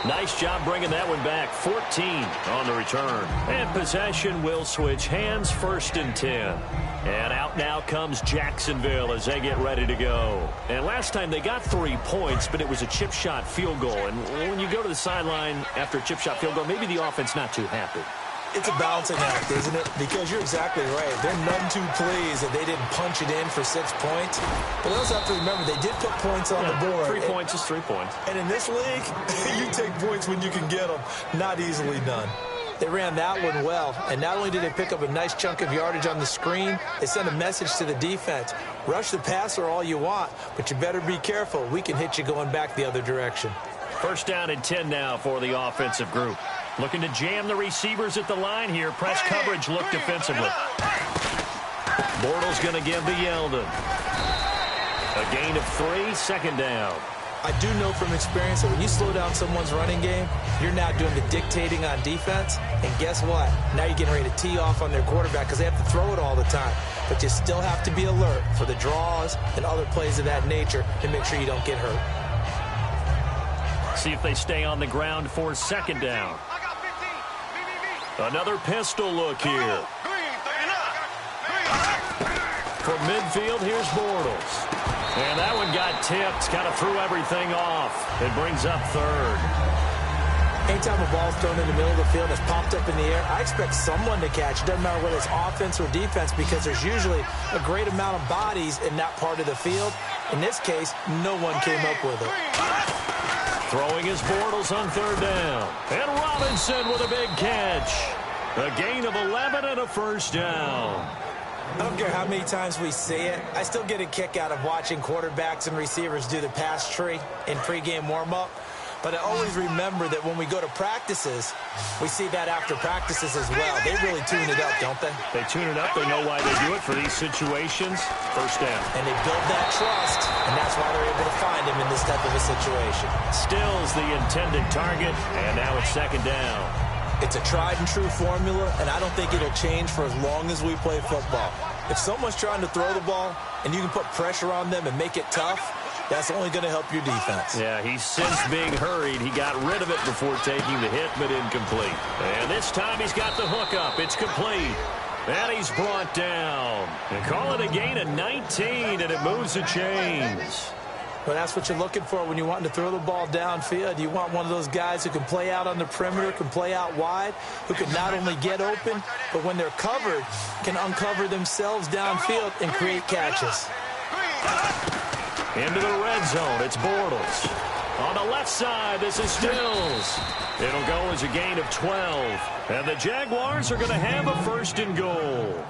Nice job bringing that one back. 14 on the return. And possession will switch hands, 1st and 10. And out now comes Jacksonville as they get ready to go. And last time they got 3 points, but it was a chip shot field goal. And when you go to the sideline after a chip shot field goal, maybe the offense not too happy. It's a balancing act, isn't it? Because you're exactly right. They're none too pleased that they didn't punch it in for 6 points. But they also have to remember they did put points on the board. 3 points is 3 points. And in this league, you take points when you can get them. Not easily done. They ran that one well. And not only did they pick up a nice chunk of yardage on the screen, they sent a message to the defense. Rush the passer all you want, but you better be careful. We can hit you going back the other direction. First down and 10 now for the offensive group. Looking to jam the receivers at the line here. Press coverage look defensively. Bortles going to give to Yeldon. A gain of 3, 2nd down. I do know from experience that when you slow down someone's running game, you're now doing the dictating on defense. And guess what? Now you're getting ready to tee off on their quarterback because they have to throw it all the time. But you still have to be alert for the draws and other plays of that nature to make sure you don't get hurt. See if they stay on the ground for 2nd down. Another pistol look here. From midfield, here's Bortles. And that one got tipped. Kind of threw everything off. It brings up 3rd. Anytime a ball's thrown in the middle of the field that's popped up in the air, I expect someone to catch. It doesn't matter whether it's offense or defense because there's usually a great amount of bodies in that part of the field. In this case, no one came up with it. Throwing his Bortles on 3rd down. And Robinson with a big catch. A gain of 11 and a first down. I don't care how many times we see it. I still get a kick out of watching quarterbacks and receivers do the pass tree in pregame warm-up. But I always remember that when we go to practices, we see that after practices as well. They really tune it up, don't they? They tune it up. They know why they do it for these situations. First down. And they build that trust, and that's why they're able to find him in this type of a situation. Stills the intended target, and now it's 2nd down. It's a tried-and-true formula, and I don't think it'll change for as long as we play football. If someone's trying to throw the ball, and you can put pressure on them and make it tough, that's only going to help your defense. Yeah, he's since being hurried. He got rid of it before taking the hit, but incomplete. And this time he's got the hook up. It's complete. And he's brought down. And call it a gain of 19, and it moves the chains. Well, that's what you're looking for when you want to throw the ball downfield. You want one of those guys who can play out on the perimeter, can play out wide, who can not only get open, but when they're covered, can uncover themselves downfield and create catches. Into the red zone, it's Bortles. On the left side, this is Stills. It'll go as a gain of 12. And the Jaguars are going to have a 1st and goal.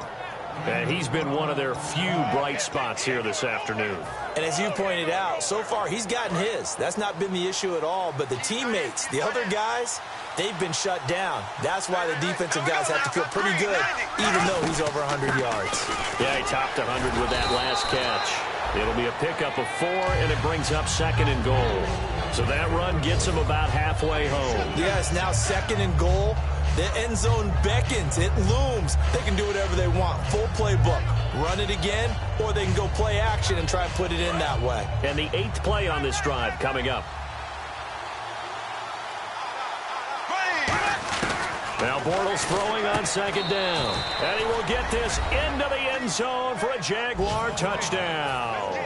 And he's been one of their few bright spots here this afternoon. And as you pointed out, so far he's gotten his. That's not been the issue at all. But the teammates, the other guys, they've been shut down. That's why the defensive guys have to feel pretty good, even though he's over 100 yards. Yeah, he topped 100 with that last catch. It'll be a pickup of 4, and it brings up 2nd and goal. So that run gets him about halfway home. Yes, now 2nd and goal. The end zone beckons. It looms. They can do whatever they want. Full playbook. Run it again, or they can go play action and try and put it in that way. And the 8th play on this drive coming up. Now Bortles throwing on 2nd down. And he will get this into the end zone for a Jaguar touchdown.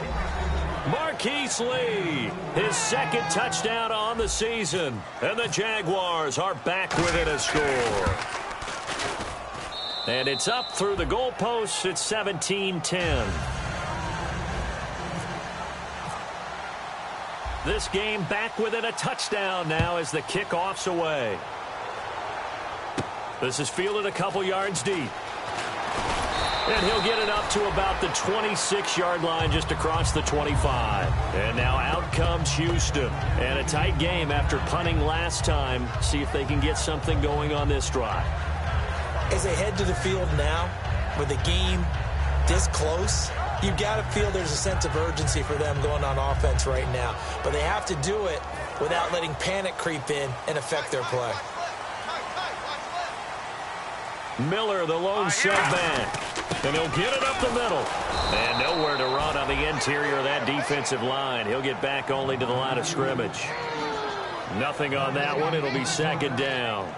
Marquise Lee, his second touchdown on the season. And the Jaguars are back within a score. And it's up through the goalposts. It's 17-10. This game back within a touchdown now as the kickoff's away. This is fielded a couple yards deep. And he'll get it up to about the 26-yard line just across the 25. And now out comes Houston. And a tight game after punting last time. See if they can get something going on this drive. As they head to the field now, with the game this close, you've got to feel there's a sense of urgency for them going on offense right now. But they have to do it without letting panic creep in and affect their play. Miller, the lone setback. And he'll get it up the middle. And nowhere to run on the interior of that defensive line. He'll get back only to the line of scrimmage. Nothing on that one. It'll be second down.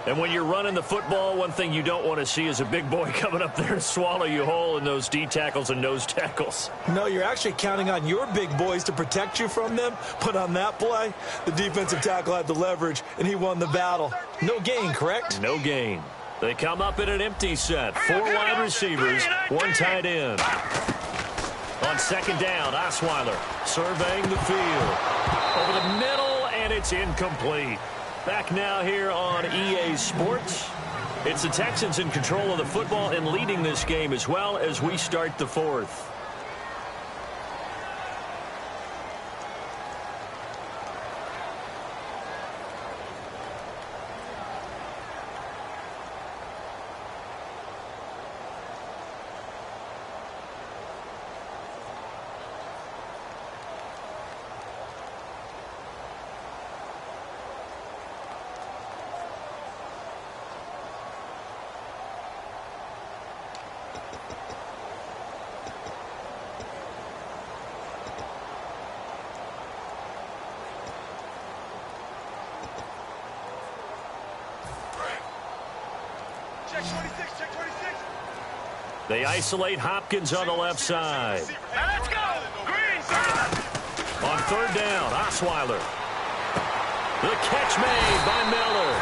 And when you're running the football, one thing you don't want to see is a big boy coming up there and swallow you whole in those D tackles and nose tackles. No, you're actually counting on your big boys to protect you from them. But on that play, the defensive tackle had the leverage, and he won the battle. No gain, correct? No gain. They come up in an empty set. 4 wide receivers, 1 tight end. On second down, Osweiler surveying the field. Over the middle, and it's incomplete. Back now here on EA Sports. It's the Texans in control of the football and leading this game as well as we start the fourth. They isolate Hopkins on the left side. Now let's go. Green, On third down, Osweiler. The catch made by Miller.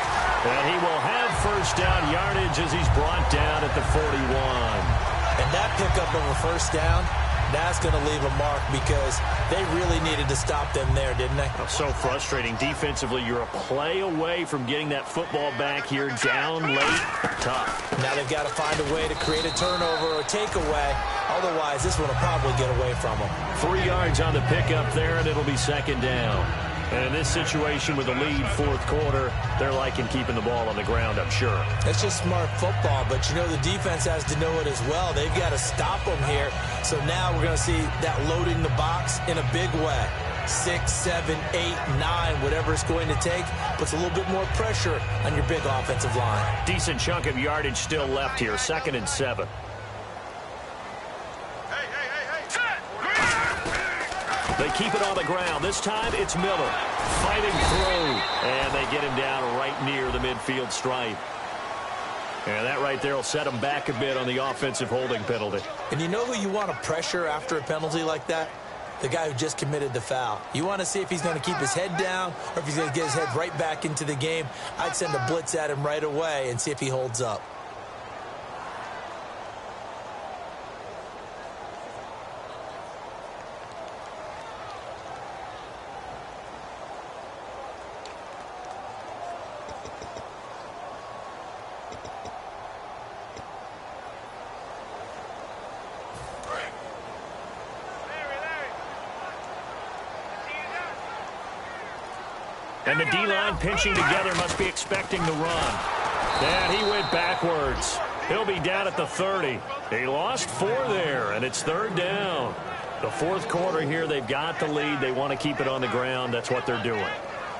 And he will have first down yardage as he's brought down at the 41. And that pickup of a first down, that's going to leave a mark because they really needed to stop them there, didn't they? So frustrating. Defensively, you're a play away from getting that football back here down late. Tough. Now they've got to find a way to create a turnover or takeaway. Otherwise, this one will probably get away from them. 3 yards on the pickup there, and it'll be second down. And in this situation with the lead fourth quarter, they're liking keeping the ball on the ground, I'm sure. It's just smart football, but you know the defense has to know it as well. They've got to stop them here. So now we're going to see that loading the box in a big way. 6, 7, 8, 9, whatever it's going to take, puts a little bit more pressure on your big offensive line. Decent chunk of yardage still left here, 2nd and 7. They keep it on the ground. This time it's Miller fighting through. And they get him down right near the midfield stripe. And that right there will set him back a bit on the offensive holding penalty. And you know who you want to pressure after a penalty like that? The guy who just committed the foul. You want to see if he's going to keep his head down or if he's going to get his head right back into the game. I'd send a blitz at him right away and see if he holds up. And the D-line pinching together must be expecting the run. And he went backwards. He'll be down at the 30. He lost 4 there, and it's third down. The fourth quarter here, they've got the lead. They want to keep it on the ground. That's what they're doing.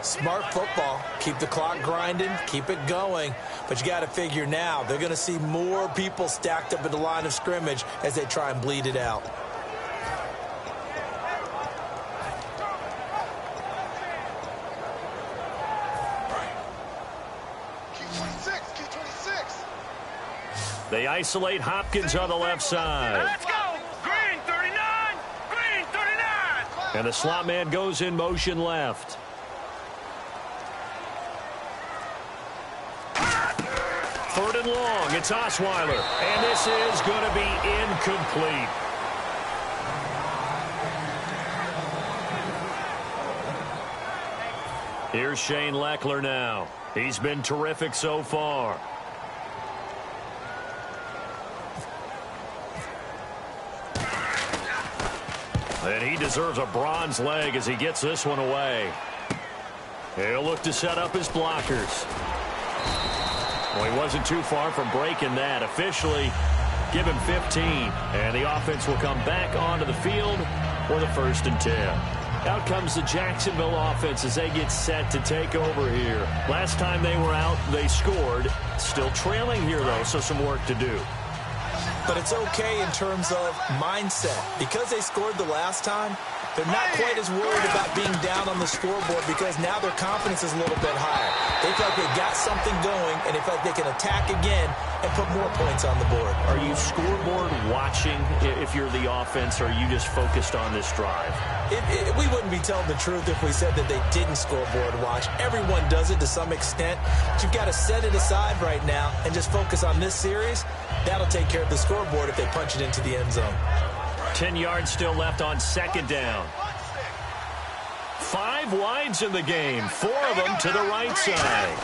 Smart football. Keep the clock grinding. Keep it going. But you got to figure now, they're going to see more people stacked up at the line of scrimmage as they try and bleed it out. They isolate Hopkins on the left side. Let's go. Green 39. Green 39. And the slot man goes in motion left. Third and long. It's Osweiler. And this is going to be incomplete. Here's Shane Leckler now. He's been terrific so far. And he deserves a bronze leg as he gets this one away. He'll look to set up his blockers. Well, he wasn't too far from breaking that. Officially, give him 15. And the offense will come back onto the field for the 1st and 10. Out comes the Jacksonville offense as they get set to take over here. Last time they were out, they scored. Still trailing here, though, so some work to do. But it's okay in terms of mindset. Because they scored the last time, they're not quite as worried about being down on the scoreboard because now their confidence is a little bit higher. They feel like they got something going, and they feel like they can attack again and put more points on the board. Are you scoreboard watching if you're the offense, or are you just focused on this drive? We wouldn't be telling the truth if we said that they didn't scoreboard watch. Everyone does it to some extent. But you've got to set it aside right now and just focus on this series. That'll take care of the scoreboard if they punch it into the end zone. 10 yards still left on 2nd down. 5 wides in the game, 4 of them to the right side.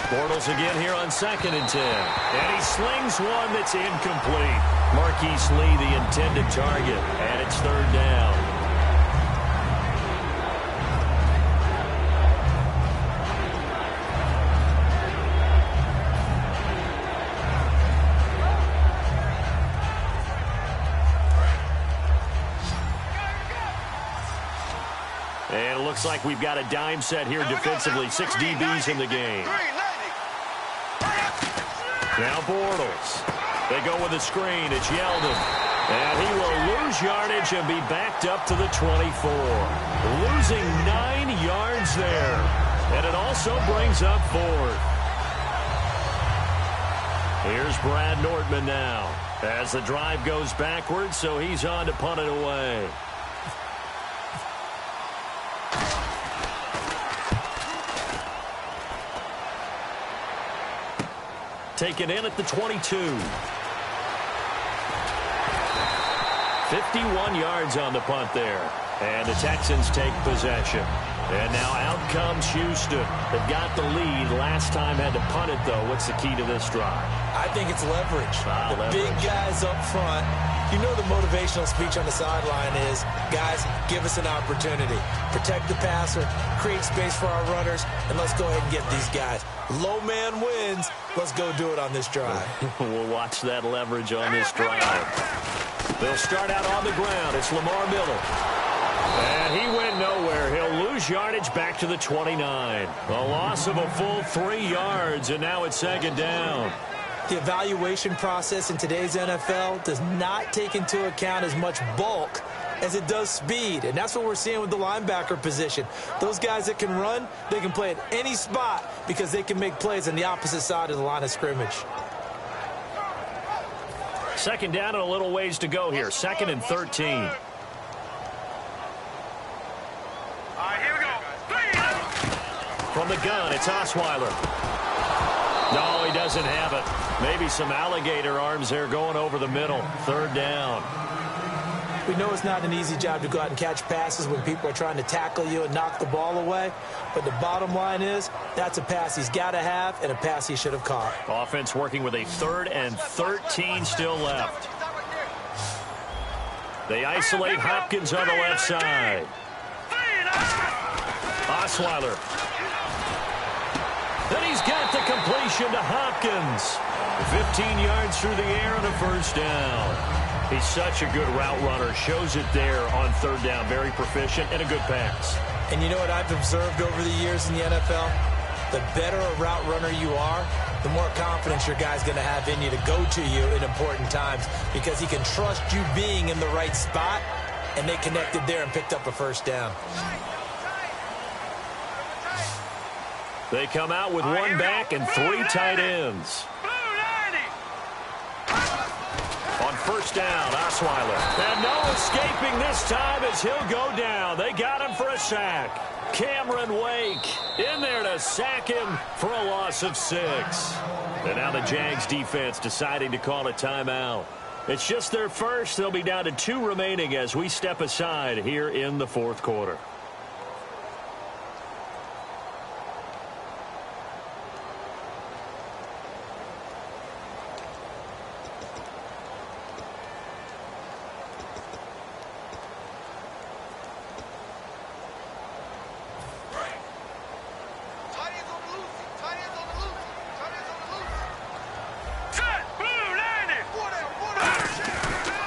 Bortles again here on 2nd and 10. And he slings one that's incomplete. Marquise Lee, the intended target, and it's 3rd down. And it looks like we've got a dime set here defensively. 6 DBs in the game. Now Bortles. They go with a screen. It's Yeldon. And he will lose yardage and be backed up to the 24. Losing 9 yards there. And it also brings up 4th. Here's Brad Nortman now. As the drive goes backwards, so he's on to punt it away. Taken in at the 22. 51 yards on the punt there. And the Texans take possession. And now out comes Houston. They've got the lead. Last time had to punt it, though. What's the key to this drive? I think it's leverage. Leverage. Big guys up front. You know the motivational speech on the sideline is, guys, give us an opportunity. Protect the passer, create space for our runners, and let's go ahead and get these guys. Low man wins. Let's go do it on this drive. We'll watch that leverage on this drive. They'll start out on the ground. It's Lamar Miller. And he went nowhere. He'll lose yardage back to the 29. A loss of a full 3 yards, and now it's 2nd down. The evaluation process in today's NFL does not take into account as much bulk as it does speed. And that's what we're seeing with the linebacker position. Those guys that can run, they can play at any spot because they can make plays on the opposite side of the line of scrimmage. 2nd down and a little ways to go here. 2nd and 13. All right, here we go. From the gun, it's Osweiler. No, he doesn't have it. Maybe some alligator arms there going over the middle. 3rd down. We know it's not an easy job to go out and catch passes when people are trying to tackle you and knock the ball away. But the bottom line is, that's a pass he's got to have and a pass he should have caught. Offense working with a 3rd and 13 still left. They isolate Hopkins on the left side. Osweiler. Then he's got the completion to Hopkins. 15 yards through the air and a 1st down. He's such a good route runner. Shows it there on 3rd down. Very proficient and a good pass. And you know what I've observed over the years in the NFL? The better a route runner you are, the more confidence your guy's going to have in you to go to you in important times because he can trust you being in the right spot, and they connected there and picked up a 1st down. They come out with 1 back and 3 tight ends. On first down. Osweiler. And no escaping this time as he'll go down. They got him for a sack. Cameron Wake in there to sack him for a loss of 6. And now the Jags defense deciding to call a timeout. It's just their first. They'll be down to 2 remaining as we step aside here in the fourth quarter.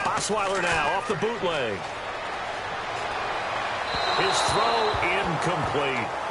Osweiler now off the bootleg. His throw incomplete.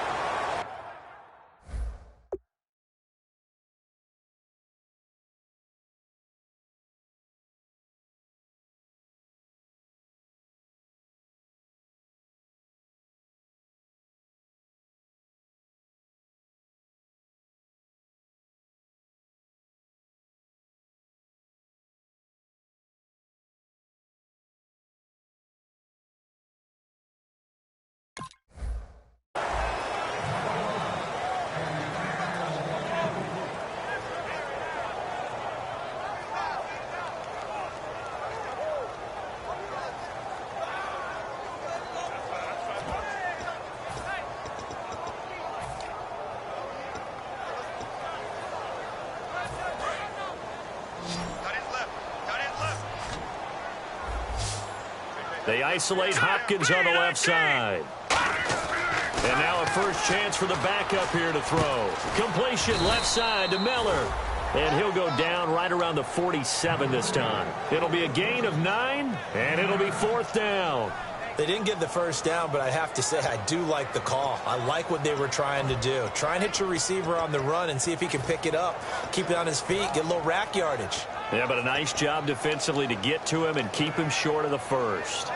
They isolate Hopkins on the left side. And now a first chance for the backup here to throw. Completion left side to Miller. And he'll go down right around the 47 this time. It'll be a gain of 9, and it'll be 4th down. They didn't get the first down, but I have to say I do like the call. I like what they were trying to do. Try and hit your receiver on the run and see if he can pick it up. Keep it on his feet, get a little rack yardage. Yeah, but a nice job defensively to get to him and keep him short of the first.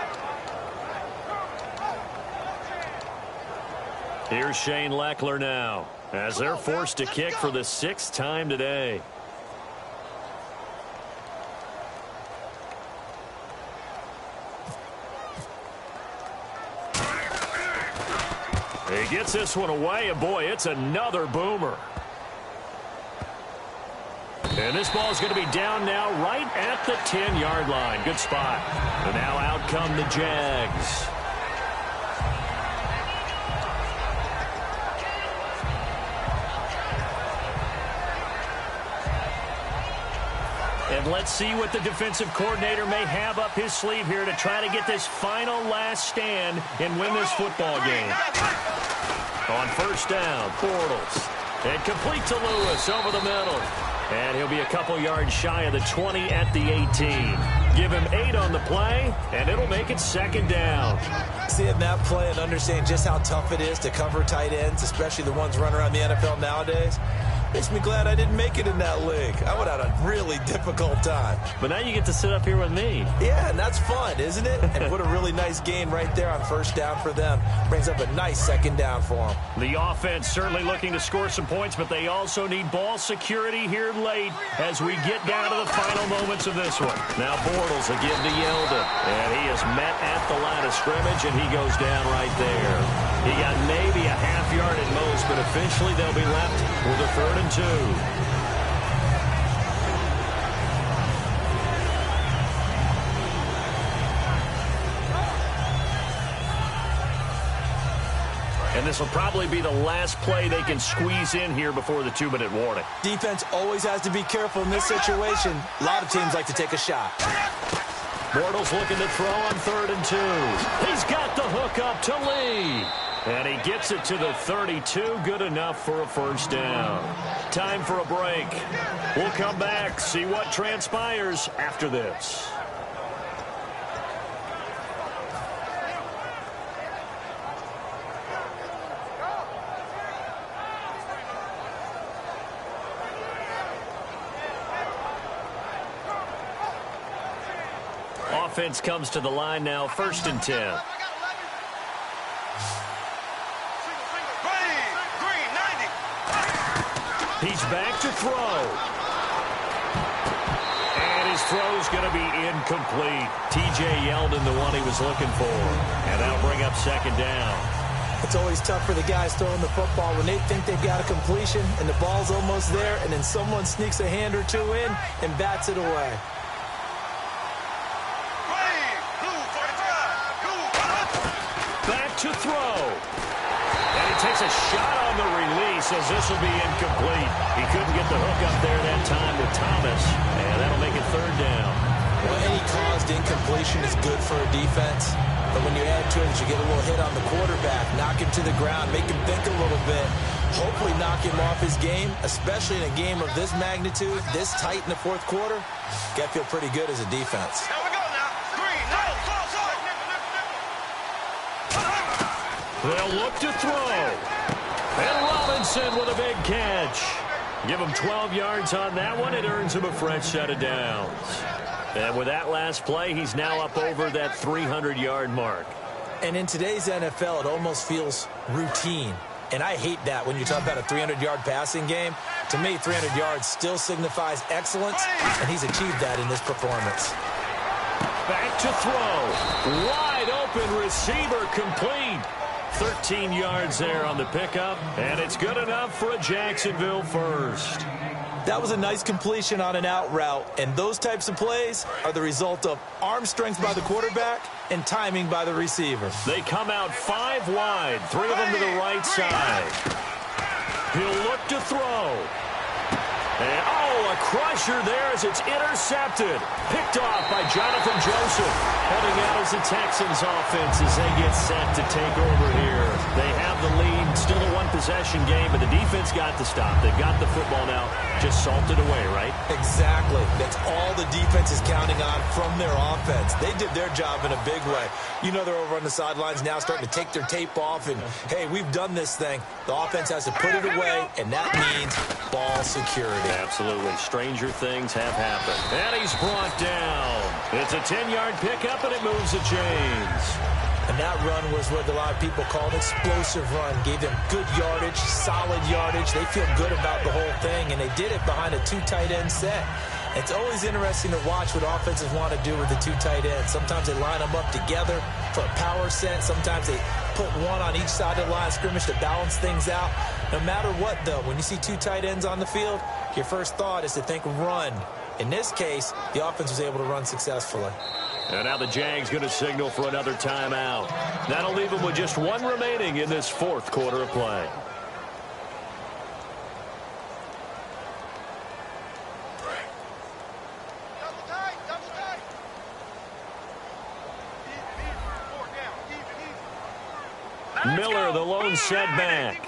Here's Shane Leckler now as they're forced to kick for the 6th time today. He gets this one away, and boy, it's another boomer. And this ball is going to be down now right at the 10-yard line. Good spot. And now out come the Jags. And let's see what the defensive coordinator may have up his sleeve here to try to get this final last stand and win this football game. On first down, Bortles. And complete to Lewis over the middle. And he'll be a couple yards shy of the 20 at the 18. Give him 8 on the play, and it'll make it 2nd down. Seeing that play and understanding just how tough it is to cover tight ends, especially the ones running around the NFL nowadays, makes me glad I didn't make it in that league. I would have had a really difficult time. But now you get to sit up here with me. Yeah, and that's fun, isn't it? And what a really nice gain right there on first down for them. Brings up a nice 2nd down for them. The offense certainly looking to score some points, but they also need ball security here late as we get down to the final moments of this one. Now Bortles will give to Yeldon. And he is met at the line of scrimmage, and he goes down right there. He got maybe a half yard at most, but officially they'll be left with a 3rd and 2. And this will probably be the last play they can squeeze in here before the 2-minute warning. Defense always has to be careful in this situation. A lot of teams like to take a shot. Bortles looking to throw on 3rd and 2. He's got the hook up to Lee. And he gets it to the 32. Good enough for a first down. Time for a break. We'll come back, see what transpires after this. Offense comes to the line now, 1st and 10. He's back to throw. And his throw's going to be incomplete. T.J. Yeldon, the one he was looking for. And that'll bring up second down. It's always tough for the guys throwing the football when they think they've got a completion and the ball's almost there, and then someone sneaks a hand or two in and bats it away. Back to throw. And he takes a shot on the release as this will be incomplete. He couldn't get the hook up there that time with Thomas, and that'll make it third down. Well, any caused incompletion is good for a defense. But when you add to it, you get a little hit on the quarterback, knock him to the ground, make him think a little bit, hopefully knock him off his game, especially in a game of this magnitude, this tight in the fourth quarter. Got to feel pretty good as a defense. Here we go now. Green, no, close. They'll look to throw. And Robinson with a big catch. Give him 12 yards on that one. It earns him a fresh set of downs. And with that last play, he's now up over that 300-yard mark. And in today's NFL, it almost feels routine. And I hate that when you talk about a 300-yard passing game. To me, 300 yards still signifies excellence, and he's achieved that in this performance. Back to throw. Wide open receiver complete. 13 yards there on the pickup, and it's good enough for a Jacksonville first. That was a nice completion on an out route, and those types of plays are the result of arm strength by the quarterback and timing by the receiver. They come out 5 wide, 3 of them to the right side. He'll look to throw. And, a crusher there as it's intercepted. Picked off by Jonathan Joseph. Heading out as the Texans offense as they get set to take over here. They have the lead. Still a one-possession game, but the defense got to stop. They've got the football now. Just salted away, right? Exactly. That's all the defense is counting on from their offense. They did their job in a big way. You know they're over on the sidelines now starting to take their tape off and, hey, we've done this thing. The offense has to put it away, and that means ball security. Absolutely. Stranger things have happened. And he's brought down. It's a 10-yard pickup, and it moves the chains. And that run was what a lot of people call an explosive run. Gave them good yardage, solid yardage. They feel good about the whole thing, and they did it behind a 2 tight end set. It's always interesting to watch what offenses want to do with the 2 tight ends. Sometimes they line them up together for a power set. Sometimes they put one on each side of the line of scrimmage to balance things out. No matter what, though, when you see 2 tight ends on the field, your first thought is to think run. In this case, the offense was able to run successfully. And now the Jags going to signal for another timeout. That'll leave them with just 1 remaining in this fourth quarter of play. Miller, the lone setback.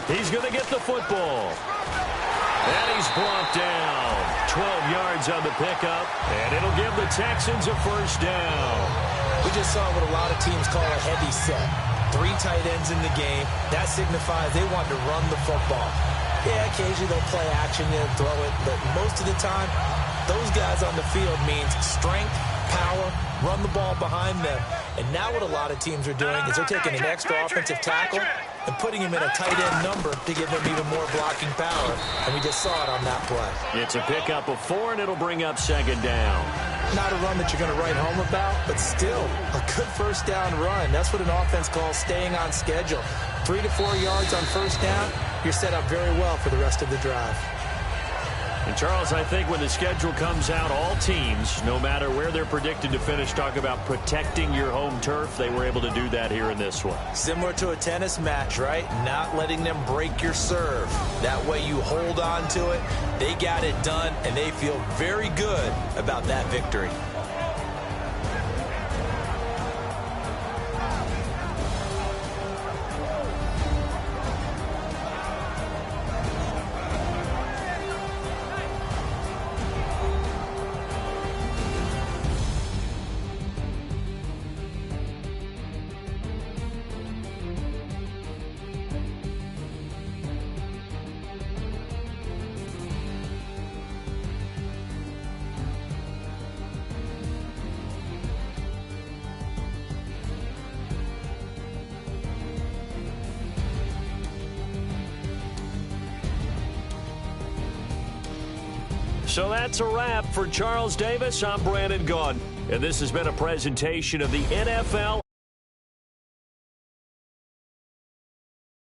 He's going to get the football. And he's brought down. 12 yards on the pickup. And it'll give the Texans a first down. We just saw what a lot of teams call a heavy set. 3 tight ends in the game. That signifies they want to run the football. Yeah, occasionally they'll play action and throw it. But most of the time, those guys on the field means strength, power, run the ball behind them. And now what a lot of teams are doing is they're taking an extra offensive tackle and putting him in a tight end number to give them even more blocking power. And we just saw it on that play. It's a pickup of 4, and it'll bring up second down. Not a run that you're going to write home about, but still a good first down run. That's what an offense calls staying on schedule. 3 to 4 yards on first down, you're set up very well for the rest of the drive. And, Charles, I think when the schedule comes out, all teams, no matter where they're predicted to finish, talk about protecting your home turf. They were able to do that here in this one. Similar to a tennis match, right? Not letting them break your serve. That way you hold on to it. They got it done, and they feel very good about that victory. So that's a wrap for Charles Davis. I'm Brandon Gaudin, and this has been a presentation of the NFL